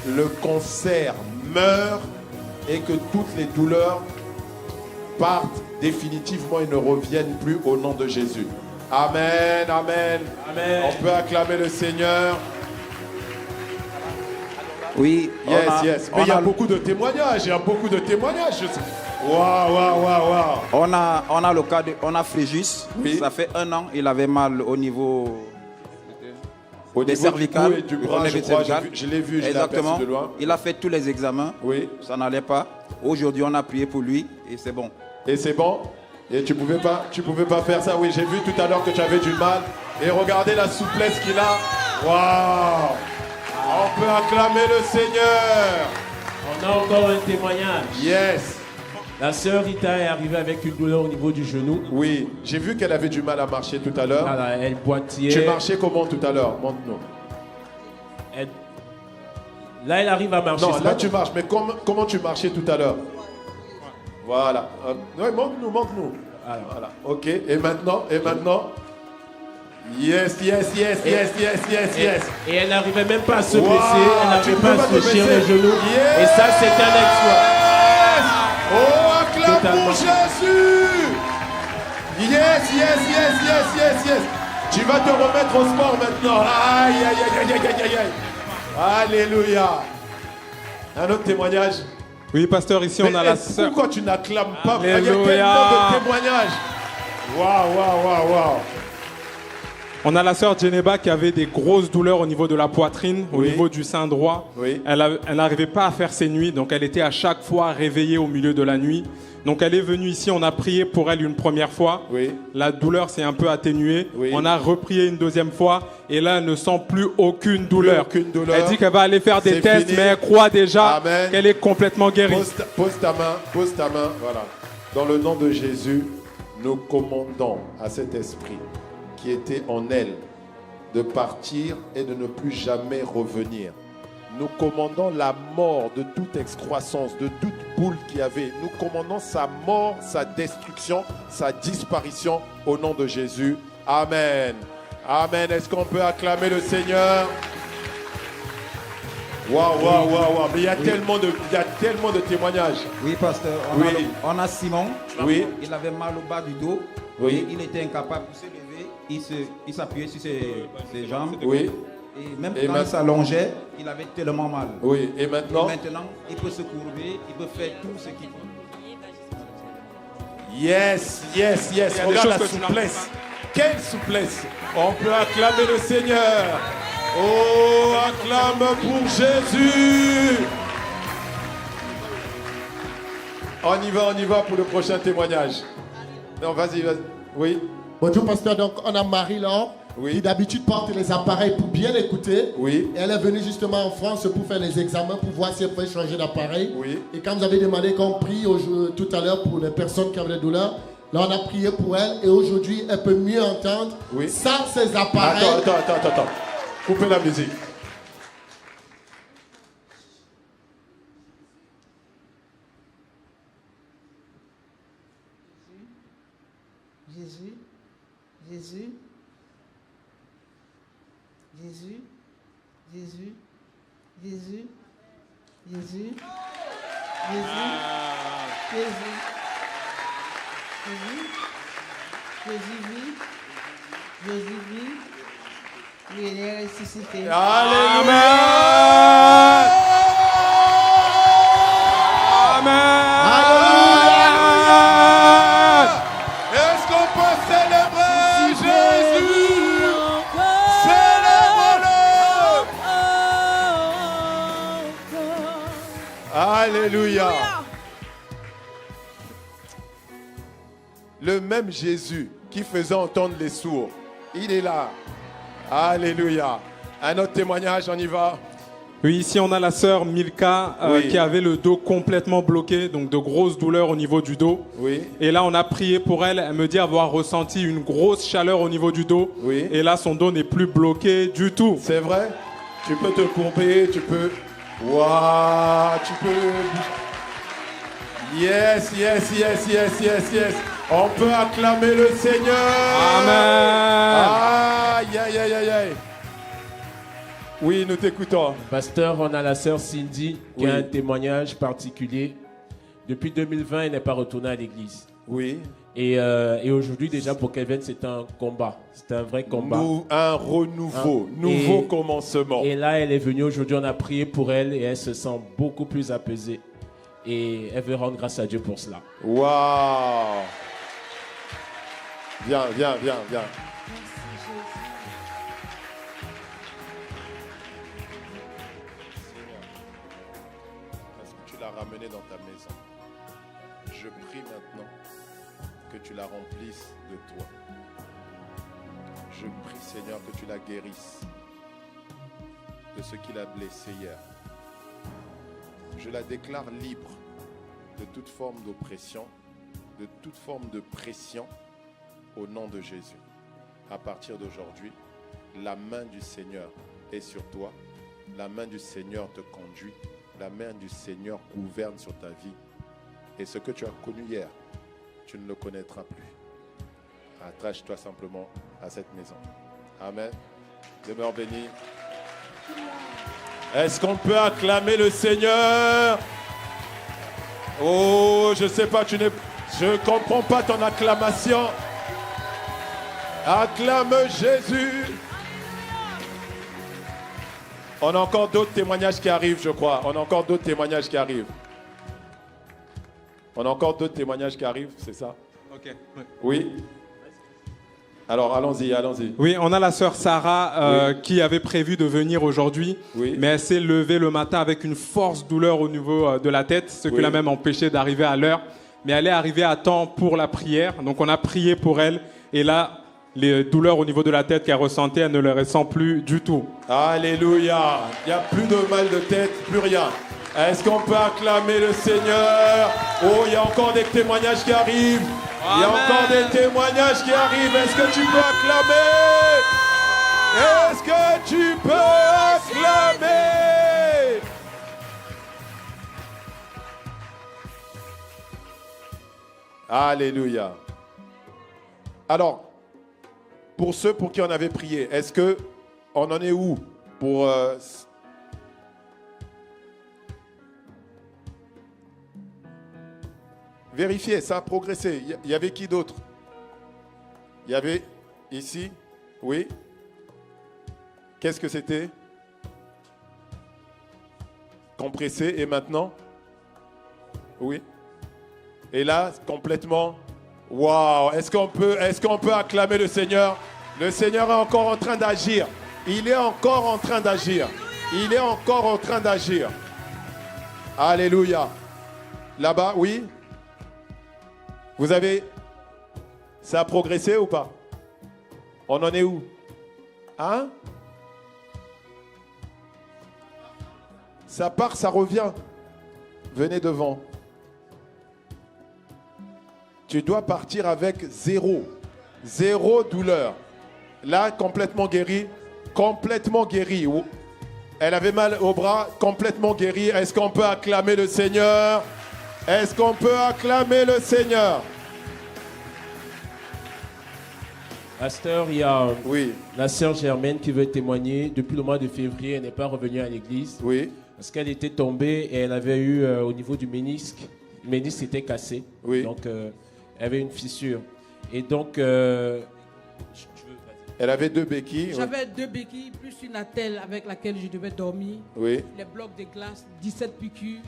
le cancer meurt et que toutes les douleurs partent définitivement et ne reviennent plus au nom de Jésus. Amen, amen. Amen. On peut acclamer le Seigneur. Oui, Yes, yes. Mais il y a beaucoup de témoignages. Il y a beaucoup de témoignages. Waouh, waouh, waouh, waouh. on a le cas de, on a Fréjus. Oui. Ça fait 1 an, il avait mal au niveau Au des niveau du cervicales. cou et du au bras, je niveau crois. cervical. Je l'ai vu, je l'ai Exactement. aperçu de loin. Il a fait tous les examens. Oui. Ça n'allait pas. Aujourd'hui, on a prié pour lui et c'est bon. Et c'est bon? Et tu pouvais pas faire ça? Oui, j'ai vu tout à l'heure que tu avais du mal. Et regardez la souplesse qu'il a. Waouh! On peut acclamer le Seigneur. On a encore un témoignage. Yes. La sœur Rita est arrivée avec une douleur au niveau du genou. Oui, j'ai vu qu'elle avait du mal à marcher tout à l'heure. Voilà, elle boitillait. Tu marchais comment tout à l'heure? Montre-nous. Là, elle arrive à marcher. Non, ce là matin. tu marches, mais comment tu marchais tout à l'heure? Voilà. Ouais, montre-nous. Voilà. Ok. Et maintenant? Yes. Et elle n'arrivait même pas à se Wow, baisser, elle tu n'arrivait peux pas à pas se te fléchir baisser. les genoux. Yes. Et ça, c'est un exploit. Oh, acclame Totalement. pour Jésus. Yes. Tu vas te remettre au sport maintenant. Aïe. Alléluia. Un autre témoignage. Oui, pasteur, ici on a la sœur. Pourquoi tu n'acclames pas? Il y a Alléluia. tellement de témoignages. Waouh. On a la sœur Djeneba qui avait des grosses douleurs au niveau de la poitrine, au Oui. niveau du sein droit. Oui. Elle n'arrivait pas à faire ses nuits, donc elle était à chaque fois réveillée au milieu de la nuit. Donc elle est venue ici, on a prié pour elle une première fois. Oui. La douleur s'est un peu atténuée. Oui. On a reprié une deuxième fois et là elle ne sent plus aucune douleur. aucune douleur. Elle dit qu'elle va aller faire des C'est tests, fini. mais elle croit déjà Amen. qu'elle est complètement guérie. Pose ta main, voilà. Dans le nom de Jésus, nous commandons à cet esprit qui était en elle de partir et de ne plus jamais revenir. Nous commandons la mort de toute excroissance, de toute boule qu'il y avait. Nous commandons sa mort, sa destruction, sa disparition au nom de Jésus. Amen. Amen. Est-ce qu'on peut acclamer le Seigneur? Waouh. Mais il y a tellement de témoignages. Oui, pasteur. On a Simon. Oui. Il avait mal au bas du dos. Oui. Et il était incapable de se lever. Il s'appuyait sur ses jambes. Oui. Et même quand il s'allongeait, il avait tellement mal. Oui. Et Et maintenant? maintenant, il peut se courber, il peut faire tout ce qu'il veut. Yes. Il y a des Regarde la choses que tu n'as souplesse. Quelle souplesse. On peut acclamer le Seigneur. Oh, acclame pour Jésus. On y va pour le prochain témoignage. Non, vas-y. Oui. Bonjour pasteur, donc on a Marie-Laure Oui. qui d'habitude porte les appareils pour bien écouter. Oui. Et elle est venue justement en France pour faire les examens pour voir si elle pouvait changer d'appareil. Oui. Et quand vous avez demandé qu'on prie tout à l'heure pour les personnes qui ont des douleurs, là on a prié pour elle et aujourd'hui elle peut mieux entendre Oui. sans ces appareils. Attends. Coupez la musique. Jésus, Jésus, Jésus, Jésus, Jésus, Jésus, Jésus, Jésus, Jésus, Jésus vit, Jésus vit, il est ressuscité. Alléluia. Est-ce qu'on peut célébrer Jésus? Célèbre-le. Alléluia. Le même Jésus qui faisait entendre les sourds, il est là. Alléluia. Un autre témoignage, on y va. Oui, ici on a la sœur Milka Oui. qui avait le dos complètement bloqué, donc de grosses douleurs au niveau du dos. Oui. Et là on a prié pour elle, elle me dit avoir ressenti une grosse chaleur au niveau du dos. Oui. Et là son dos n'est plus bloqué du tout. C'est vrai? Tu peux te courber, tu peux... Waouh, tu peux... Yes. On peut acclamer le Seigneur. Amen. Aïe. Oui, nous t'écoutons. Pasteur, on a la sœur Cindy qui Oui. a un témoignage particulier. Depuis 2020, elle n'est pas retournée à l'église. Oui. Et aujourd'hui, déjà, pour qu'elle vienne, c'est un combat. C'est un vrai combat. Un renouveau, nouveau commencement. Et là, elle est venue aujourd'hui, on a prié pour elle et elle se sent beaucoup plus apaisée. Et elle veut rendre grâce à Dieu pour cela. Waouh. Viens. Parce que tu l'as ramené dans ta maison. Je prie maintenant que tu la remplisses de toi. Je prie, Seigneur, que tu la guérisses de ce qui l'a blessée hier. Je la déclare libre de toute forme d'oppression, de toute forme de pression au nom de Jésus. À partir d'aujourd'hui, la main du Seigneur est sur toi. La main du Seigneur te conduit. La main du Seigneur gouverne sur ta vie. Et ce que tu as connu hier, tu ne le connaîtras plus. Attache-toi simplement à cette maison. Amen. Demeure béni. Est-ce qu'on peut acclamer le Seigneur? Oh, je ne sais pas, je ne comprends pas ton acclamation. Acclame Jésus. On a encore d'autres témoignages qui arrivent, je crois. On a encore d'autres témoignages qui arrivent. On a encore d'autres témoignages qui arrivent, c'est ça? Ok. Oui. Alors, allons-y, allons-y. Oui, on a la sœur Sarah qui avait prévu de venir aujourd'hui, mais elle s'est levée le matin avec une force douleur au niveau de la tête, ce qui l'a même empêché d'arriver à l'heure. Mais elle est arrivée à temps pour la prière, donc on a prié pour elle. Et là, les douleurs au niveau de la tête qu'elle ressentait, elle ne les ressent plus du tout. Alléluia. Il n'y a plus de mal de tête, plus rien. Est-ce qu'on peut acclamer le Seigneur? Oh, il y a encore des témoignages qui arrivent. Il y a encore des témoignages qui arrivent. Est-ce que tu peux acclamer? Est-ce que tu peux acclamer? Alléluia. Alors, pour ceux pour qui on avait prié, est-ce que on en est où pour vérifier, ça a progressé. Il y avait qui d'autre? Il y avait ici, oui. Qu'est-ce que c'était? Compressé et maintenant? Oui. Et là, complètement. Waouh! Est-ce qu'on peut acclamer le Seigneur? Le Seigneur est encore en train d'agir. Il est encore en train d'agir. Il est encore en train d'agir. Alléluia. Là-bas, oui. Vous avez... Ça a progressé ou pas? On en est où? Hein? Ça part, ça revient. Venez devant. Tu dois partir avec zéro. Zéro douleur. Là, complètement guéri. Complètement guéri. Elle avait mal au bras, complètement guéri. Est-ce qu'on peut acclamer le Seigneur? Est-ce qu'on peut acclamer le Seigneur? Pasteur, il y a la sœur Germaine qui veut témoigner. Depuis le mois de février, elle n'est pas revenue à l'église. Oui. Parce qu'elle était tombée et elle avait eu au niveau du ménisque. Le ménisque était cassé. Oui. Donc, elle avait une fissure. Et donc, elle avait 2 béquilles. J'avais 2 béquilles, plus une attelle avec laquelle je devais dormir. Oui. Les blocs de glace, 17 piqûres.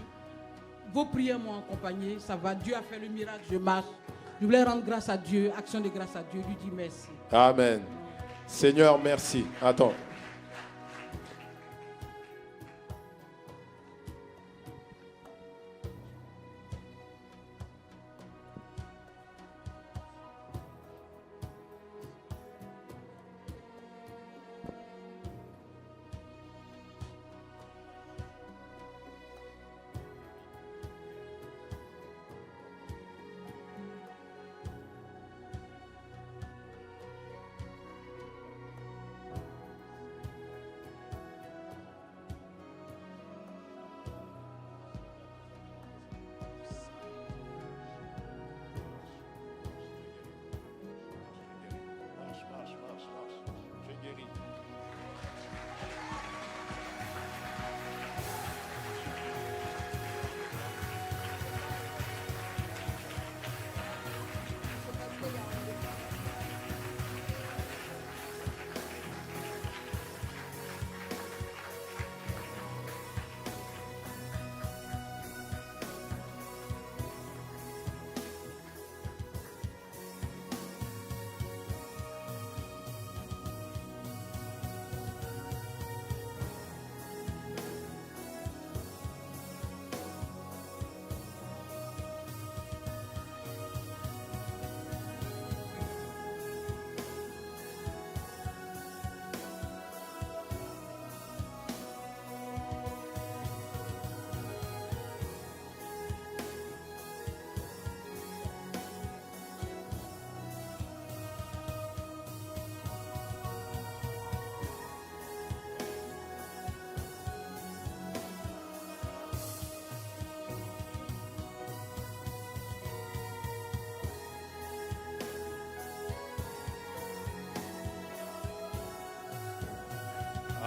Vos prières m'ont accompagné, ça va. Dieu a fait le miracle, je marche. Je voulais rendre grâce à Dieu, action de grâce à Dieu, lui dire merci. Amen. Seigneur, merci. Attends.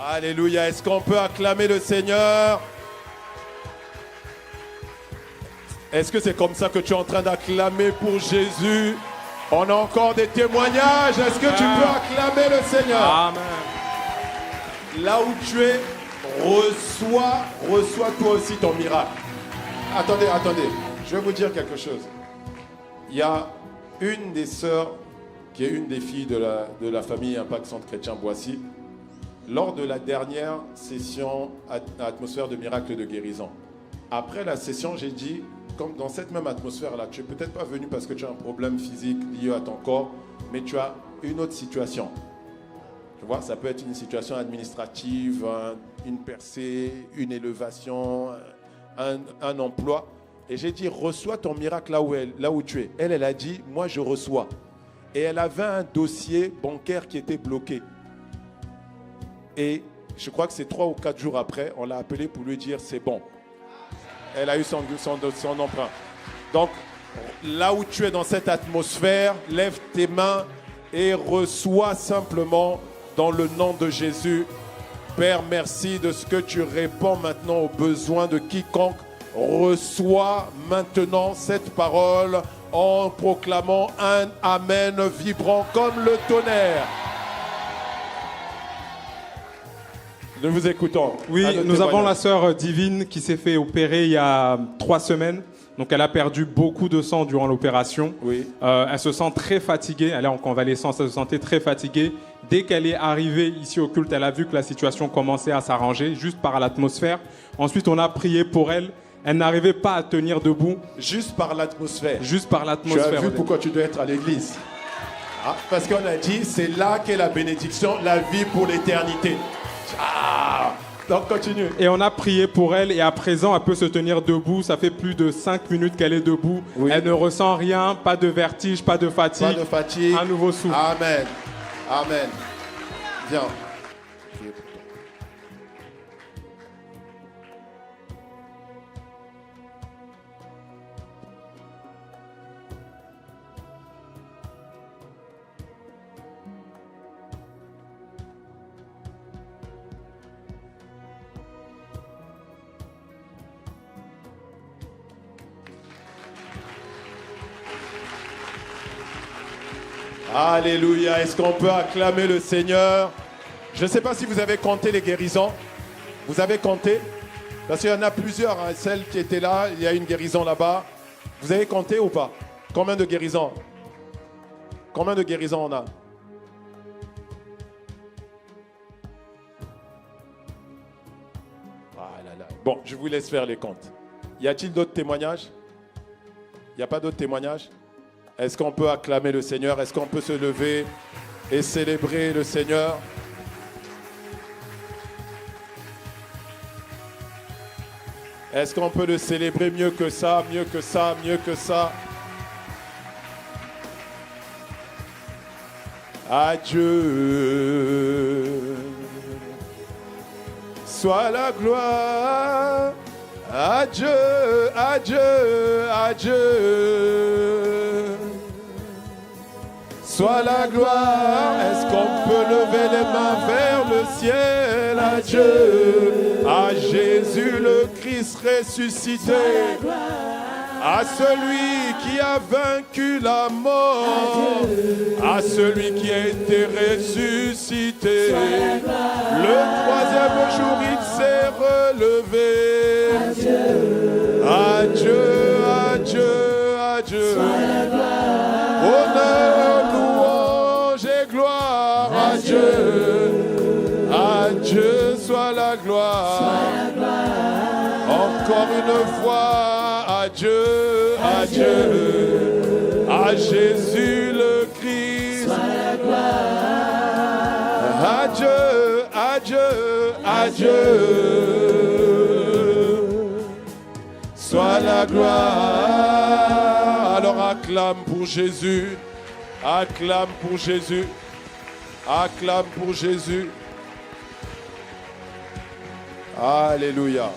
Alléluia. Est-ce qu'on peut acclamer le Seigneur? Est-ce que c'est comme ça que tu es en train d'acclamer pour Jésus? On a encore des témoignages. Est-ce que tu peux acclamer le Seigneur? Amen. Là où tu es, reçois toi aussi ton miracle. Attendez, je vais vous dire quelque chose. Il y a une des sœurs qui est une des filles de la famille Impact Centre Chrétien Boissy. Lors de la dernière session atmosphère de miracle de guérison, après la session, j'ai dit, comme dans cette même atmosphère-là, tu n'es peut-être pas venu parce que tu as un problème physique lié à ton corps, mais tu as une autre situation. Tu vois, ça peut être une situation administrative, une percée, une élévation, un emploi. Et j'ai dit, reçois ton miracle là où tu es. Elle a dit, moi je reçois. Et elle avait un dossier bancaire qui était bloqué. Et je crois que c'est 3 ou 4 jours après, on l'a appelé pour lui dire, c'est bon. Elle a eu son emprunt. Donc, là où tu es dans cette atmosphère, lève tes mains et reçois simplement dans le nom de Jésus. Père, merci de ce que tu réponds maintenant aux besoins de quiconque. Reçois maintenant cette parole en proclamant un Amen vibrant comme le tonnerre. Nous vous écoutons. Oui, nous avons la sœur Divine qui s'est fait opérer il y a 3 semaines. Donc elle a perdu beaucoup de sang durant l'opération. Oui. Elle se sent très fatiguée. Elle est en convalescence, elle se sentait très fatiguée. Dès qu'elle est arrivée ici au culte, elle a vu que la situation commençait à s'arranger juste par l'atmosphère. Ensuite, on a prié pour elle. Elle n'arrivait pas à tenir debout. Juste par l'atmosphère. Juste par l'atmosphère. Tu as vu pourquoi tu dois être à l'église. Parce qu'on a dit, c'est là qu'est la bénédiction, la vie pour l'éternité. Donc continue. Et on a prié pour elle et à présent, elle peut se tenir debout. Ça fait plus de 5 minutes qu'elle est debout. Oui. Elle ne ressent rien, pas de vertige, pas de fatigue. Pas de fatigue. Un nouveau souffle. Amen. Amen. Viens. Alléluia. Est-ce qu'on peut acclamer le Seigneur? Je ne sais pas si vous avez compté les guérisons. Vous avez compté? Parce qu'il y en a plusieurs. Hein. Celle qui était là, il y a une guérison là-bas. Vous avez compté ou pas? Combien de guérisons? Combien de guérisons on a? Ah là là. Bon, je vous laisse faire les comptes. Y a-t-il d'autres témoignages? Il n'y a pas d'autres témoignages? Est-ce qu'on peut acclamer le Seigneur? Est-ce qu'on peut se lever et célébrer le Seigneur? Est-ce qu'on peut le célébrer mieux que ça, mieux que ça, mieux que ça? Adieu. Sois la gloire. Adieu, adieu, adieu. Sois la gloire. Est-ce qu'on peut lever les mains vers le ciel? Adieu à Jésus le Christ ressuscité, à celui qui a vaincu la mort, à celui qui a été ressuscité. Le 3e jour il s'est relevé. Adieu, adieu, adieu. Honneur, louange et gloire à Dieu. À Dieu soit la gloire. Encore une fois, adieu, adieu. À Jésus le Christ. Adieu, adieu, adieu. Soit la gloire. Alors acclame pour Jésus. Acclame pour Jésus. Acclame pour Jésus. Alléluia.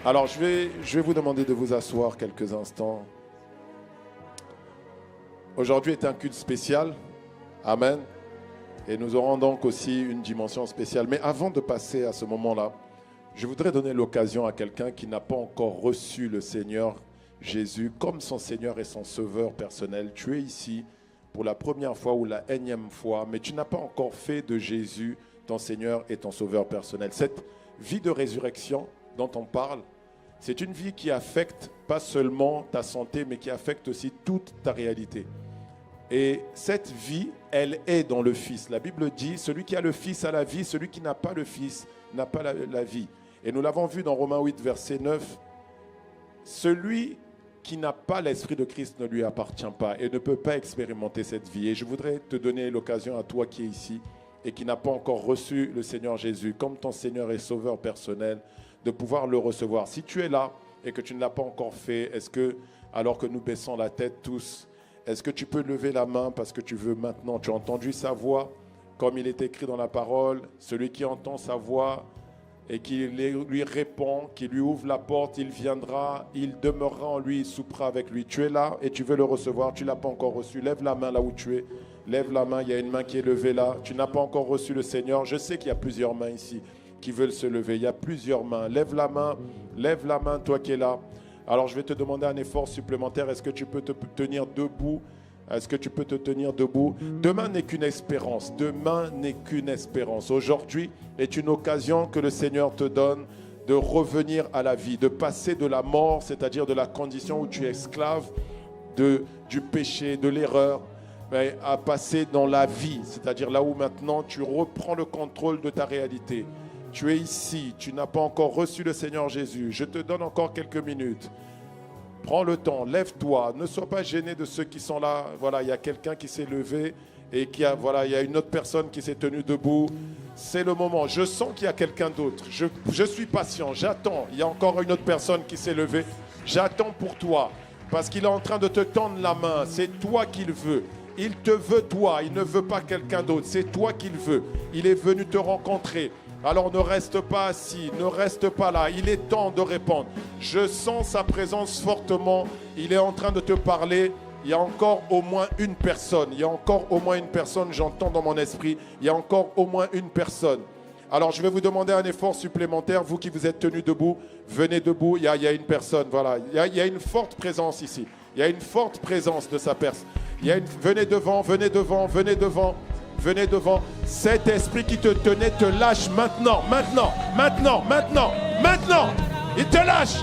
Alors je vais vous demander de vous asseoir quelques instants. Aujourd'hui est un culte spécial. Amen. Et nous aurons donc aussi une dimension spéciale. Mais avant de passer à ce moment-là, je voudrais donner l'occasion à quelqu'un qui n'a pas encore reçu le Seigneur Jésus comme son Seigneur et son Sauveur personnel. Tu es ici pour la première fois ou la énième fois, mais tu n'as pas encore fait de Jésus ton Seigneur et ton Sauveur personnel. Cette vie de résurrection dont on parle, c'est une vie qui affecte pas seulement ta santé, mais qui affecte aussi toute ta réalité. Et cette vie, elle est dans le Fils. La Bible dit, celui qui a le Fils a la vie, celui qui n'a pas le Fils n'a pas la vie. Et nous l'avons vu dans Romains 8, verset 9, celui qui n'a pas l'Esprit de Christ ne lui appartient pas et ne peut pas expérimenter cette vie. Et je voudrais te donner l'occasion à toi qui es ici et qui n'a pas encore reçu le Seigneur Jésus comme ton Seigneur et Sauveur personnel, de pouvoir le recevoir. Si tu es là et que tu ne l'as pas encore fait, est-ce que, alors que nous baissons la tête tous, est-ce que tu peux lever la main parce que tu veux maintenant? Tu as entendu sa voix, comme il est écrit dans la parole, celui qui entend sa voix et qui lui répond, qui lui ouvre la porte, il viendra, il demeurera en lui, il soupera avec lui. Tu es là et tu veux le recevoir, tu ne l'as pas encore reçu. Lève la main là où tu es. Lève la main, il y a une main qui est levée là. Tu n'as pas encore reçu le Seigneur. Je sais qu'il y a plusieurs mains ici qui veulent se lever. Il y a plusieurs mains. Lève la main, toi qui es là. Alors je vais te demander un effort supplémentaire. Est-ce que tu peux te tenir debout? Est-ce que tu peux te tenir debout? Demain n'est qu'une espérance. Demain n'est qu'une espérance. Aujourd'hui est une occasion que le Seigneur te donne de revenir à la vie, de passer de la mort, c'est-à-dire de la condition où tu es esclave du péché, de l'erreur, à passer dans la vie, c'est-à-dire là où maintenant tu reprends le contrôle de ta réalité. Tu es ici, tu n'as pas encore reçu le Seigneur Jésus. Je te donne encore quelques minutes. Prends le temps, lève-toi, ne sois pas gêné de ceux qui sont là. Voilà, il y a quelqu'un qui s'est levé et il y a une autre personne qui s'est tenue debout. C'est le moment. Je sens qu'il y a quelqu'un d'autre. Je suis patient, j'attends. Il y a encore une autre personne qui s'est levée. J'attends pour toi parce qu'il est en train de te tendre la main. C'est toi qu'il veut. Il te veut toi, il ne veut pas quelqu'un d'autre. C'est toi qu'il veut. Il est venu te rencontrer. Alors ne reste pas assis, ne reste pas là. Il est temps de répondre. Je sens sa présence fortement. Il est en train de te parler. Il y a encore au moins une personne. Il y a encore au moins une personne, j'entends dans mon esprit. Il y a encore au moins une personne. Alors je vais vous demander un effort supplémentaire. Vous qui vous êtes tenus debout, venez debout. Il y a une personne, voilà. Il y a une forte présence ici. Il y a une forte présence de sa personne. Venez devant, venez devant, venez devant. Venez devant. Cet esprit qui te tenait te lâche maintenant, maintenant, maintenant, maintenant, maintenant. Il te lâche.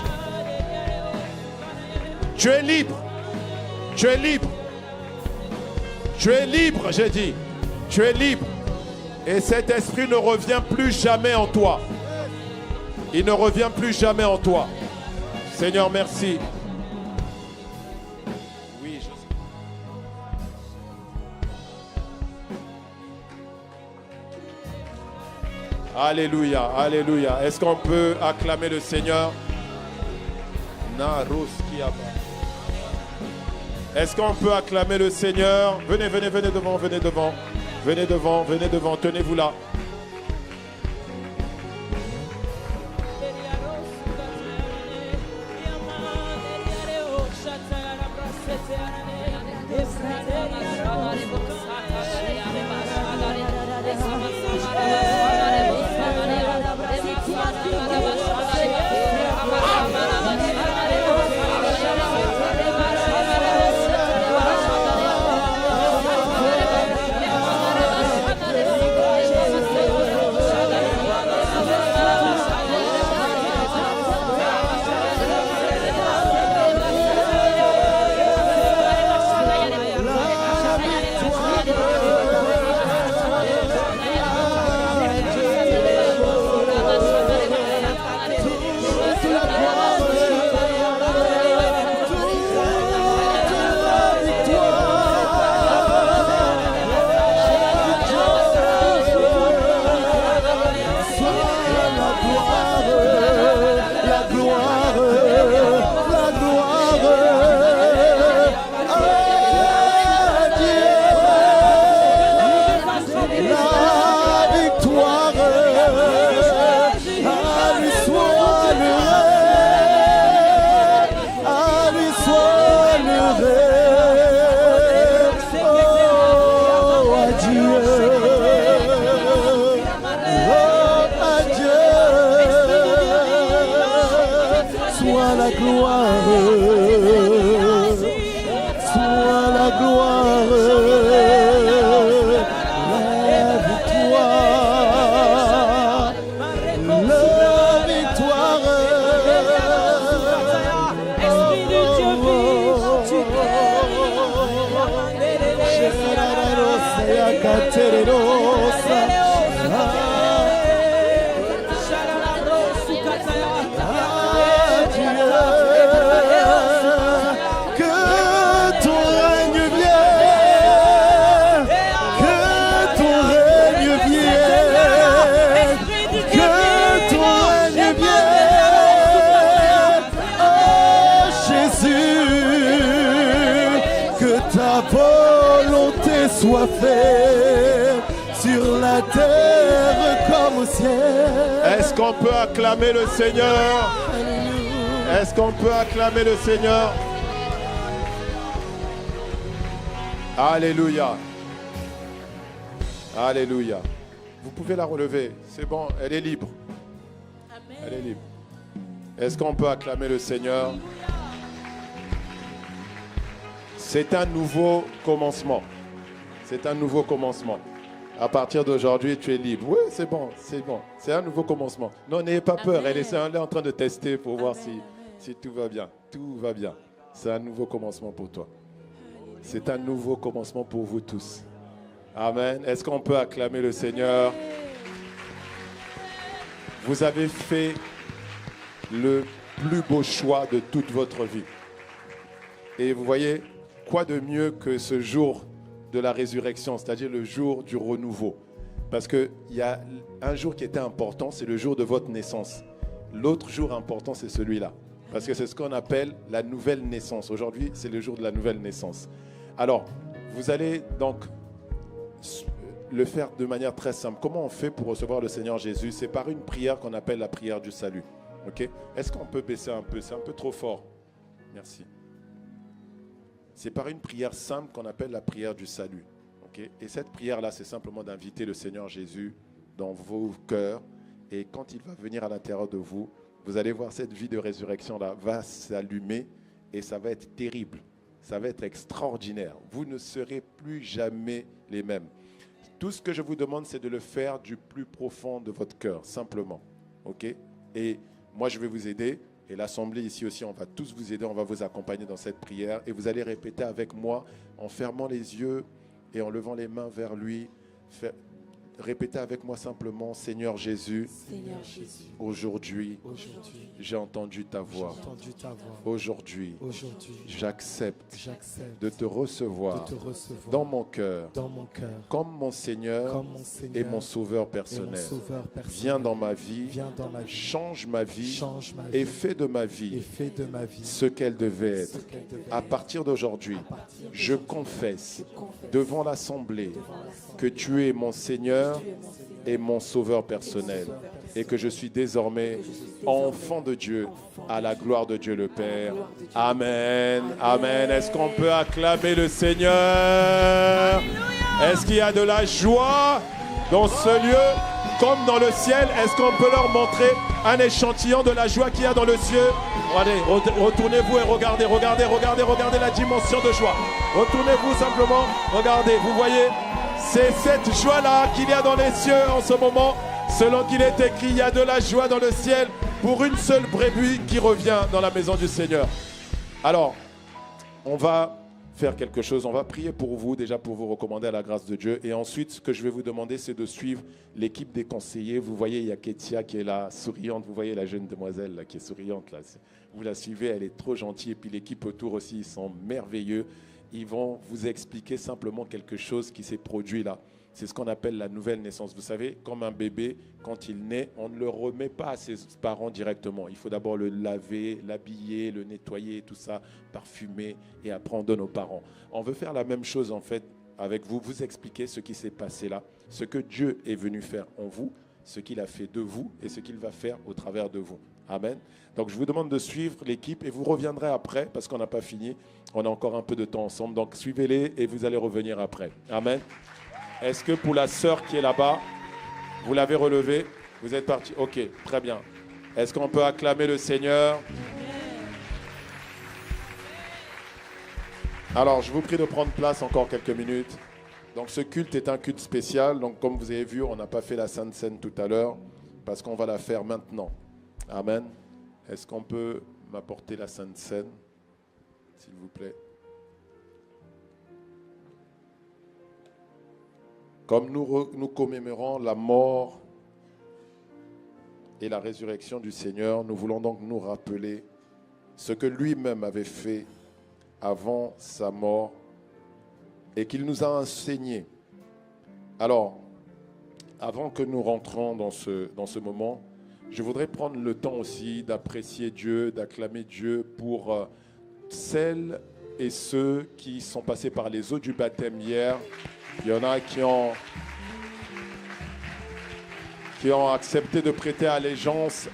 Tu es libre. Tu es libre. Tu es libre, j'ai dit. Tu es libre. Et cet esprit ne revient plus jamais en toi. Il ne revient plus jamais en toi. Seigneur, merci. Alléluia, alléluia. Est-ce qu'on peut acclamer le Seigneur? Est-ce qu'on peut acclamer le Seigneur? Venez, venez, venez devant, venez devant. Venez devant, venez devant. Tenez-vous là. au ciel. Est-ce qu'on peut acclamer le Seigneur? Est-ce qu'on peut acclamer le Seigneur? Alléluia. Alléluia. Vous pouvez la relever. C'est bon, elle est libre. Amen. Elle est libre. Est-ce qu'on peut acclamer le Seigneur? C'est un nouveau commencement. C'est un nouveau commencement. À partir d'aujourd'hui, tu es libre. Oui, c'est bon, c'est bon. C'est un nouveau commencement. Non, n'ayez pas peur. Elle est en train de tester pour voir si tout va bien. Tout va bien. C'est un nouveau commencement pour toi. C'est un nouveau commencement pour vous tous. Amen. Est-ce qu'on peut acclamer le Seigneur? Vous avez fait le plus beau choix de toute votre vie. Et vous voyez, quoi de mieux que ce jour de la résurrection, c'est-à-dire le jour du renouveau. Parce qu'il y a un jour qui était important, c'est le jour de votre naissance. L'autre jour important, c'est celui-là. Parce que c'est ce qu'on appelle la nouvelle naissance. Aujourd'hui, c'est le jour de la nouvelle naissance. Alors, vous allez donc le faire de manière très simple. Comment on fait pour recevoir le Seigneur Jésus? C'est par une prière qu'on appelle la prière du salut. Okay? Est-ce qu'on peut baisser un peu? C'est un peu trop fort. Merci. C'est par une prière simple qu'on appelle la prière du salut. Okay? Et cette prière-là, c'est simplement d'inviter le Seigneur Jésus dans vos cœurs. Et quand il va venir à l'intérieur de vous, vous allez voir cette vie de résurrection-là va s'allumer et ça va être terrible. Ça va être extraordinaire. Vous ne serez plus jamais les mêmes. Tout ce que je vous demande, c'est de le faire du plus profond de votre cœur, simplement. Okay? Et moi, je vais vous aider. Et l'assemblée ici aussi, on va tous vous aider, on va vous accompagner dans cette prière. Et vous allez répéter avec moi en fermant les yeux et en levant les mains vers lui. Répétez avec moi simplement, Seigneur Jésus, aujourd'hui, j'ai entendu ta voix. Aujourd'hui, j'accepte de te recevoir dans mon cœur comme mon Seigneur et mon Sauveur personnel. Viens dans ma vie, change ma vie et fais de ma vie ce qu'elle devait être. À partir d'aujourd'hui, je confesse devant l'Assemblée que tu es mon Seigneur et mon Sauveur personnel et que je suis désormais enfant de Dieu à la gloire de Dieu le Père. Amen. Amen. Est-ce qu'on peut acclamer le Seigneur? Est-ce qu'il y a de la joie dans ce lieu comme dans le ciel? Est-ce qu'on peut leur montrer un échantillon de la joie qu'il y a dans le ciel? Allez, retournez-vous et regardez la dimension de joie. Retournez-vous simplement, regardez, vous voyez, c'est cette joie-là qu'il y a dans les cieux en ce moment. Selon qu'il est écrit, il y a de la joie dans le ciel pour une seule brebis qui revient dans la maison du Seigneur. Alors, on va faire quelque chose. On va prier pour vous, déjà pour vous recommander à la grâce de Dieu. Et ensuite, ce que je vais vous demander, c'est de suivre l'équipe des conseillers. Vous voyez, il y a Ketia qui est là, souriante. Vous voyez la jeune demoiselle là, qui est souriante. Là. Vous la suivez, elle est trop gentille. Et puis l'équipe autour aussi, ils sont merveilleux. Ils vont vous expliquer simplement quelque chose qui s'est produit là. C'est ce qu'on appelle la nouvelle naissance. Vous savez, comme un bébé, quand il naît, on ne le remet pas à ses parents directement. Il faut d'abord le laver, l'habiller, le nettoyer, tout ça, parfumer, et après on donne aux parents. On veut faire la même chose en fait avec vous, vous expliquer ce qui s'est passé là, ce que Dieu est venu faire en vous, ce qu'il a fait de vous et ce qu'il va faire au travers de vous. Amen. Donc je vous demande de suivre l'équipe et vous reviendrez après parce qu'on n'a pas fini. On a encore un peu de temps ensemble. Donc suivez-les et vous allez revenir après. Amen. Est-ce que pour la sœur qui est là-bas, vous l'avez relevée? Vous êtes parti? Ok, très bien. Est-ce qu'on peut acclamer le Seigneur? Alors, je vous prie de prendre place encore quelques minutes. Donc, ce culte est un culte spécial. Donc, comme vous avez vu, on n'a pas fait la Sainte Seine tout à l'heure parce qu'on va la faire maintenant. Amen. Est-ce qu'on peut m'apporter la Sainte Seine, s'il vous plaît? Comme nous commémorons la mort et la résurrection du Seigneur, nous voulons donc nous rappeler ce que lui-même avait fait avant sa mort et qu'il nous a enseigné. Alors, avant que nous rentrions dans ce moment, je voudrais prendre le temps aussi d'apprécier Dieu, d'acclamer Dieu pour celles et ceux qui sont passés par les eaux du baptême hier. Il y en a qui qui ont accepté de prêter allégeance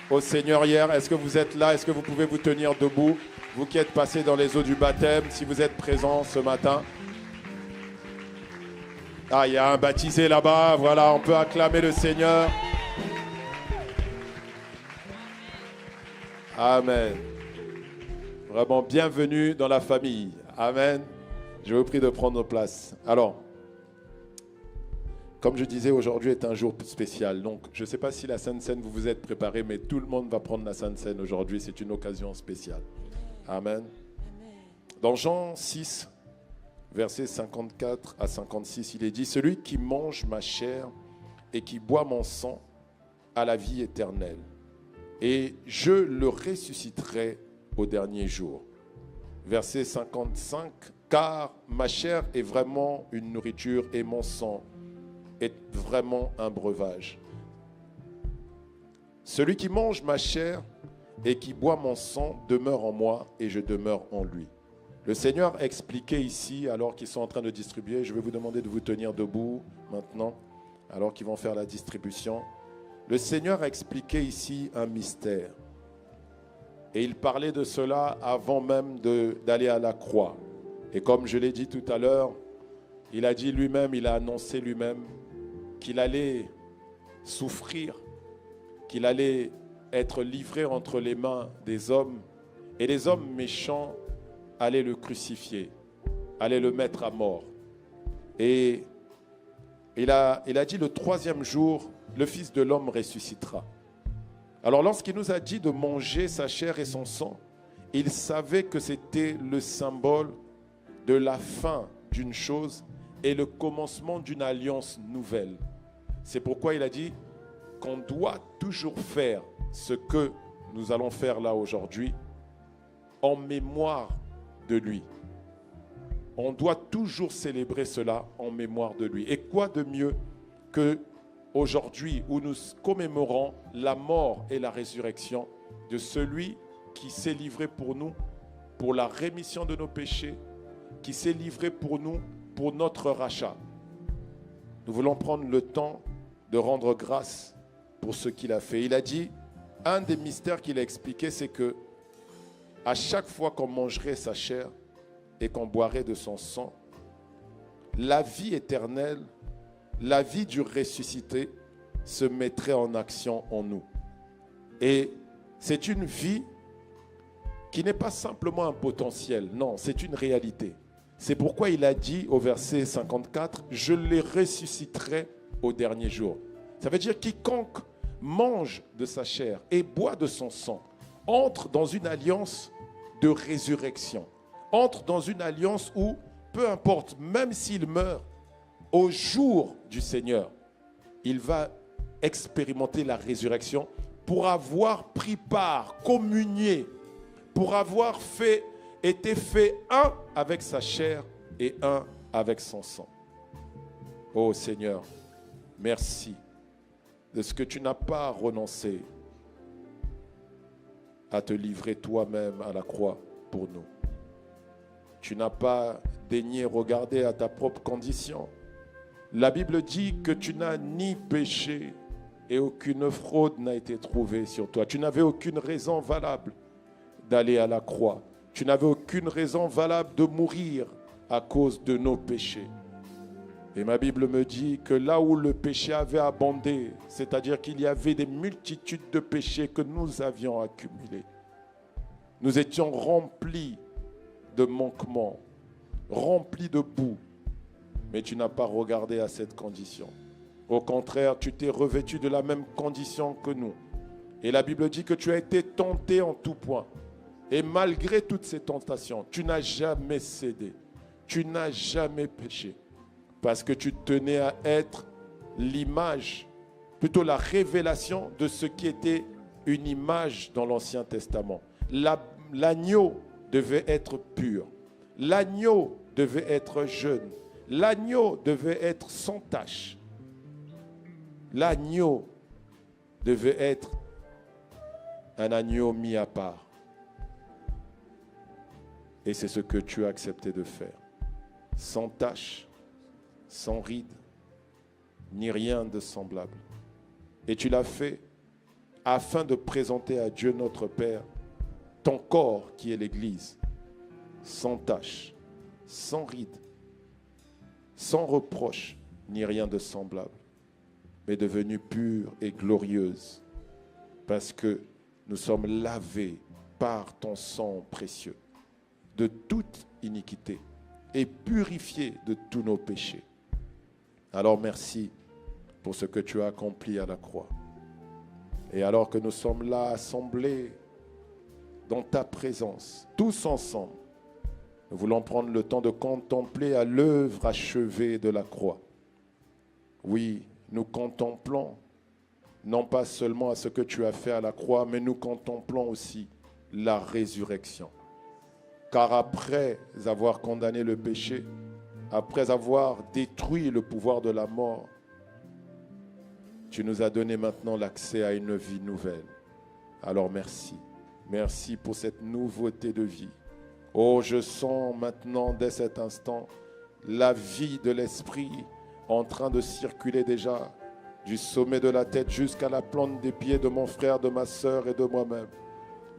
au Seigneur hier. Est-ce que vous êtes là? Est-ce que vous pouvez vous tenir debout? Vous qui êtes passés dans les eaux du baptême, si vous êtes présents ce matin. Ah, il y a un baptisé là-bas. Voilà, on peut acclamer le Seigneur. Amen. Vraiment, bienvenue dans la famille. Amen. Je vous prie de prendre place. Alors, comme je disais, aujourd'hui est un jour spécial. Donc, je ne sais pas si la Sainte Seine, vous vous êtes préparés, mais tout le monde va prendre la Sainte Seine aujourd'hui. C'est une occasion spéciale. Amen. Dans Jean 6, versets 54 à 56, il est dit « Celui qui mange ma chair et qui boit mon sang a la vie éternelle. Et je le ressusciterai au dernier jour. » Verset 55, « Car ma chair est vraiment une nourriture et mon sang est vraiment un breuvage. Celui qui mange ma chair et qui boit mon sang demeure en moi et je demeure en lui. » Le Seigneur expliquait ici, alors qu'ils sont en train de distribuer, je vais vous demander de vous tenir debout maintenant, alors qu'ils vont faire la distribution. Le Seigneur a expliqué ici un mystère. Et il parlait de cela avant même d'aller à la croix. Et comme je l'ai dit tout à l'heure, il a dit lui-même, il a annoncé lui-même qu'il allait souffrir, qu'il allait être livré entre les mains des hommes, et les hommes méchants allaient le crucifier, allaient le mettre à mort. Et il a dit le troisième jour, le Fils de l'homme ressuscitera. Alors lorsqu'il nous a dit de manger sa chair et son sang, il savait que c'était le symbole de la fin d'une chose et le commencement d'une alliance nouvelle. C'est pourquoi il a dit qu'on doit toujours faire ce que nous allons faire là aujourd'hui en mémoire de lui. On doit toujours célébrer cela en mémoire de lui. Et quoi de mieux que aujourd'hui où nous commémorons la mort et la résurrection de celui qui s'est livré pour nous, pour la rémission de nos péchés, qui s'est livré pour nous, pour notre rachat. Nous voulons prendre le temps de rendre grâce pour ce qu'il a fait. Il a dit, un des mystères qu'il a expliqué, c'est que à chaque fois qu'on mangerait sa chair et qu'on boirait de son sang, la vie éternelle, la vie du ressuscité se mettrait en action en nous. Et c'est une vie qui n'est pas simplement un potentiel, non, c'est une réalité. C'est pourquoi il a dit au verset 54, « Je les ressusciterai au dernier jour ». Ça veut dire quiconque mange de sa chair et boit de son sang entre dans une alliance de résurrection, entre dans une alliance où, peu importe, même s'il meurt, au jour du Seigneur, il va expérimenter la résurrection pour avoir pris part, communié, pour avoir été fait un avec sa chair et un avec son sang. Oh Seigneur, merci de ce que tu n'as pas renoncé à te livrer toi-même à la croix pour nous. Tu n'as pas daigné regarder à ta propre condition. La Bible dit que tu n'as ni péché et aucune fraude n'a été trouvée sur toi. Tu n'avais aucune raison valable d'aller à la croix. Tu n'avais aucune raison valable de mourir à cause de nos péchés. Et ma Bible me dit que là où le péché avait abondé, c'est-à-dire qu'il y avait des multitudes de péchés que nous avions accumulés, nous étions remplis de manquements, remplis de boue, mais tu n'as pas regardé à cette condition. Au contraire, tu t'es revêtu de la même condition que nous. Et la Bible dit que tu as été tenté en tout point. Et malgré toutes ces tentations, tu n'as jamais cédé. Tu n'as jamais péché. Parce que tu tenais à être l'image, plutôt la révélation de ce qui était une image dans l'Ancien Testament. L'agneau devait être pur. L'agneau devait être jeune. L'agneau devait être sans tache. L'agneau devait être un agneau mis à part. Et c'est ce que tu as accepté de faire. Sans tache, sans ride, ni rien de semblable. Et tu l'as fait afin de présenter à Dieu notre Père ton corps qui est l'Église, sans tache, sans ride, sans reproche, ni rien de semblable, mais devenue pure et glorieuse, parce que nous sommes lavés par ton sang précieux de toute iniquité et purifiés de tous nos péchés. Alors merci pour ce que tu as accompli à la croix. Et alors que nous sommes là assemblés dans ta présence, tous ensemble, nous voulons prendre le temps de contempler à l'œuvre achevée de la croix. Oui, nous contemplons, non pas seulement à ce que tu as fait à la croix, mais nous contemplons aussi la résurrection. Car après avoir condamné le péché, après avoir détruit le pouvoir de la mort, tu nous as donné maintenant l'accès à une vie nouvelle. Alors merci. Merci pour cette nouveauté de vie. Oh, je sens maintenant, dès cet instant, la vie de l'esprit en train de circuler déjà du sommet de la tête jusqu'à la plante des pieds de mon frère, de ma sœur et de moi-même.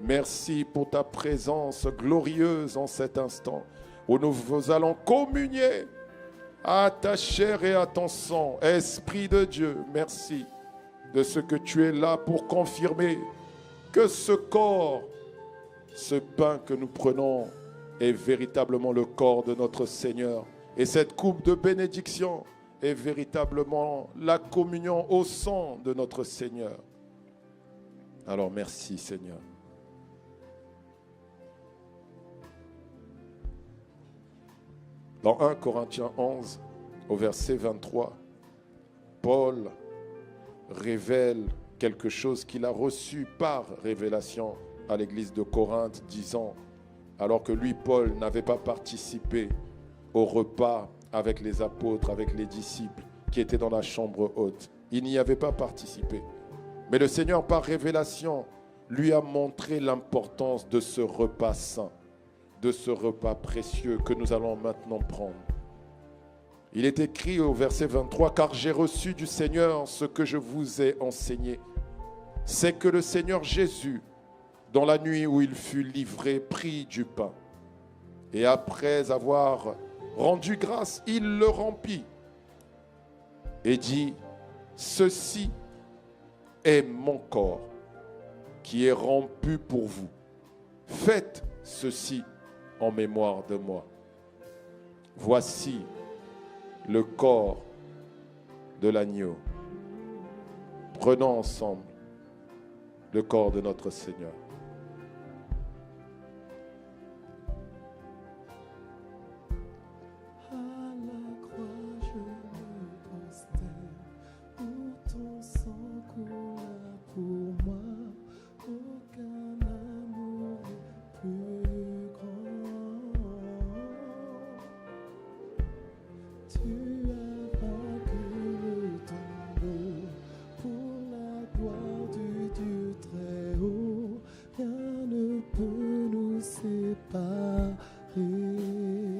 Merci pour ta présence glorieuse en cet instant où nous allons communier à ta chair et à ton sang. Esprit de Dieu, merci de ce que tu es là pour confirmer que ce corps, ce pain que nous prenons est véritablement le corps de notre Seigneur. Et cette coupe de bénédiction est véritablement la communion au sang de notre Seigneur. Alors merci Seigneur. Dans 1 Corinthiens 11, au verset 23, Paul révèle quelque chose qu'il a reçu par révélation à l'église de Corinthe, disant, alors que lui, Paul, n'avait pas participé au repas avec les apôtres, avec les disciples qui étaient dans la chambre haute. Il n'y avait pas participé. Mais le Seigneur, par révélation, lui a montré l'importance de ce repas saint, de ce repas précieux que nous allons maintenant prendre. Il est écrit au verset 23, « Car j'ai reçu du Seigneur ce que je vous ai enseigné. C'est que le Seigneur Jésus, dans la nuit où il fut livré, prit du pain. Et après avoir rendu grâce, il le rompit et dit, « Ceci est mon corps qui est rompu pour vous. Faites ceci en mémoire de moi. Voici le corps de l'agneau. » Prenons ensemble le corps de notre Seigneur.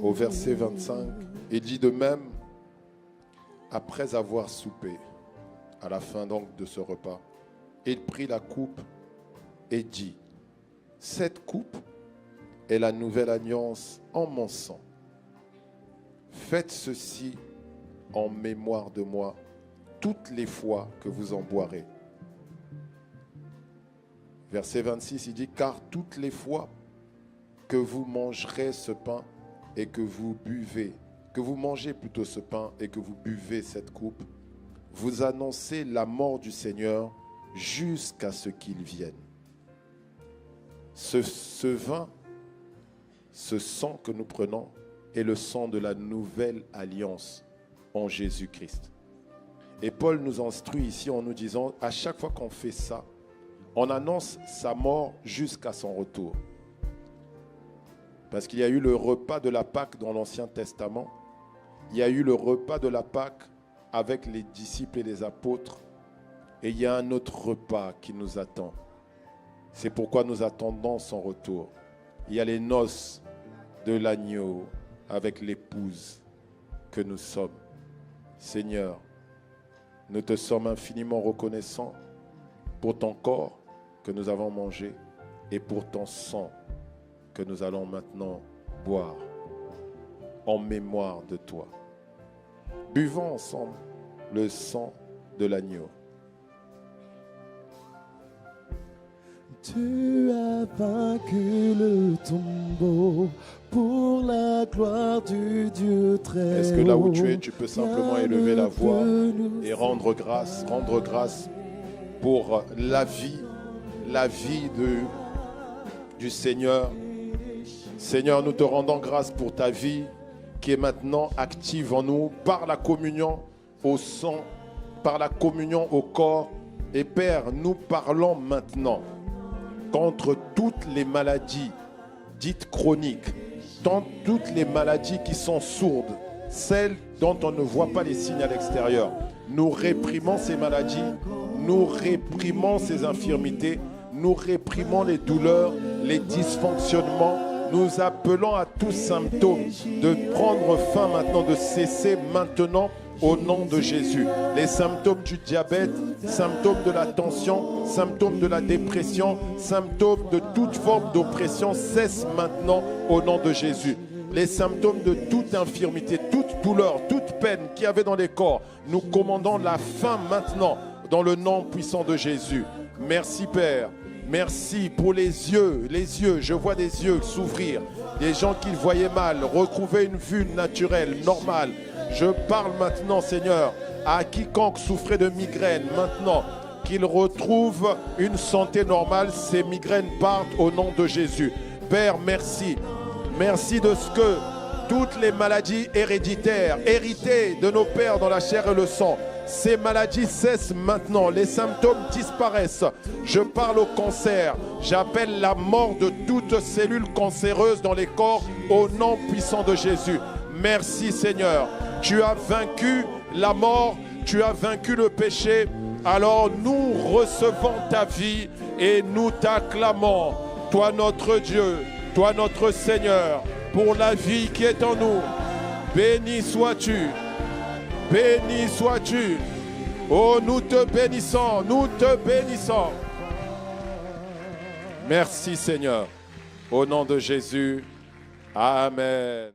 Au verset 25, il dit de même, après avoir soupé, à la fin donc de ce repas, il prit la coupe et dit, « Cette coupe est la nouvelle alliance en mon sang. Faites ceci en mémoire de moi toutes les fois que vous en boirez. » Verset 26, il dit, « Car toutes les fois que vous mangerez ce pain et que vous buvez, que vous mangez plutôt ce pain et que vous buvez cette coupe, vous annoncez la mort du Seigneur jusqu'à ce qu'il vienne. » Ce vin, ce sang que nous prenons est le sang de la nouvelle alliance en Jésus-Christ. Et Paul nous instruit ici en nous disant, à chaque fois qu'on fait ça, on annonce sa mort jusqu'à son retour. Parce qu'il y a eu le repas de la Pâque dans l'Ancien Testament. Il y a eu le repas de la Pâque avec les disciples et les apôtres. Et il y a un autre repas qui nous attend. C'est pourquoi nous attendons son retour. Il y a les noces de l'agneau avec l'épouse que nous sommes. Seigneur, Nous te sommes infiniment reconnaissants pour ton corps que nous avons mangé et pour ton sang que nous allons maintenant boire en mémoire de toi. Buvons ensemble le sang de l'agneau. Tu as vaincu le tombeau pour la gloire du Dieu très haut. Est-ce que là où tu es, tu peux simplement élever la voix et rendre grâce pour la vie du Seigneur. Seigneur, nous te rendons grâce pour ta vie qui est maintenant active en nous par la communion au sang, par la communion au corps. Et Père, nous parlons maintenant contre toutes les maladies dites chroniques, toutes les maladies qui sont sourdes, celles dont on ne voit pas les signes à l'extérieur. Nous réprimons ces maladies, nous réprimons ces infirmités, nous réprimons les douleurs, les dysfonctionnements. Nous appelons à tous symptômes de prendre fin maintenant, de cesser maintenant au nom de Jésus. Les symptômes du diabète, symptômes de la tension, symptômes de la dépression, symptômes de toute forme d'oppression cessent maintenant au nom de Jésus. Les symptômes de toute infirmité, toute douleur, toute peine qu'il y avait dans les corps, nous commandons la fin maintenant dans le nom puissant de Jésus. Merci Père. Merci pour les yeux, je vois des yeux s'ouvrir, des gens qui voyaient mal, retrouver une vue naturelle, normale. Je parle maintenant, Seigneur, à quiconque souffrait de migraine, maintenant, qu'il retrouve une santé normale, ces migraines partent au nom de Jésus. Père, merci. Merci de ce que toutes les maladies héréditaires, héritées de nos pères dans la chair et le sang, ces maladies cessent maintenant, les symptômes disparaissent. Je parle au cancer, j'appelle la mort de toute cellule cancéreuse dans les corps au nom puissant de Jésus. Merci Seigneur, tu as vaincu la mort, tu as vaincu le péché. Alors nous recevons ta vie et nous t'acclamons, toi notre Dieu, toi notre Seigneur, pour la vie qui est en nous. Béni sois-tu. Béni sois-tu. Oh, nous te bénissons, nous te bénissons. Merci Seigneur. Au nom de Jésus. Amen.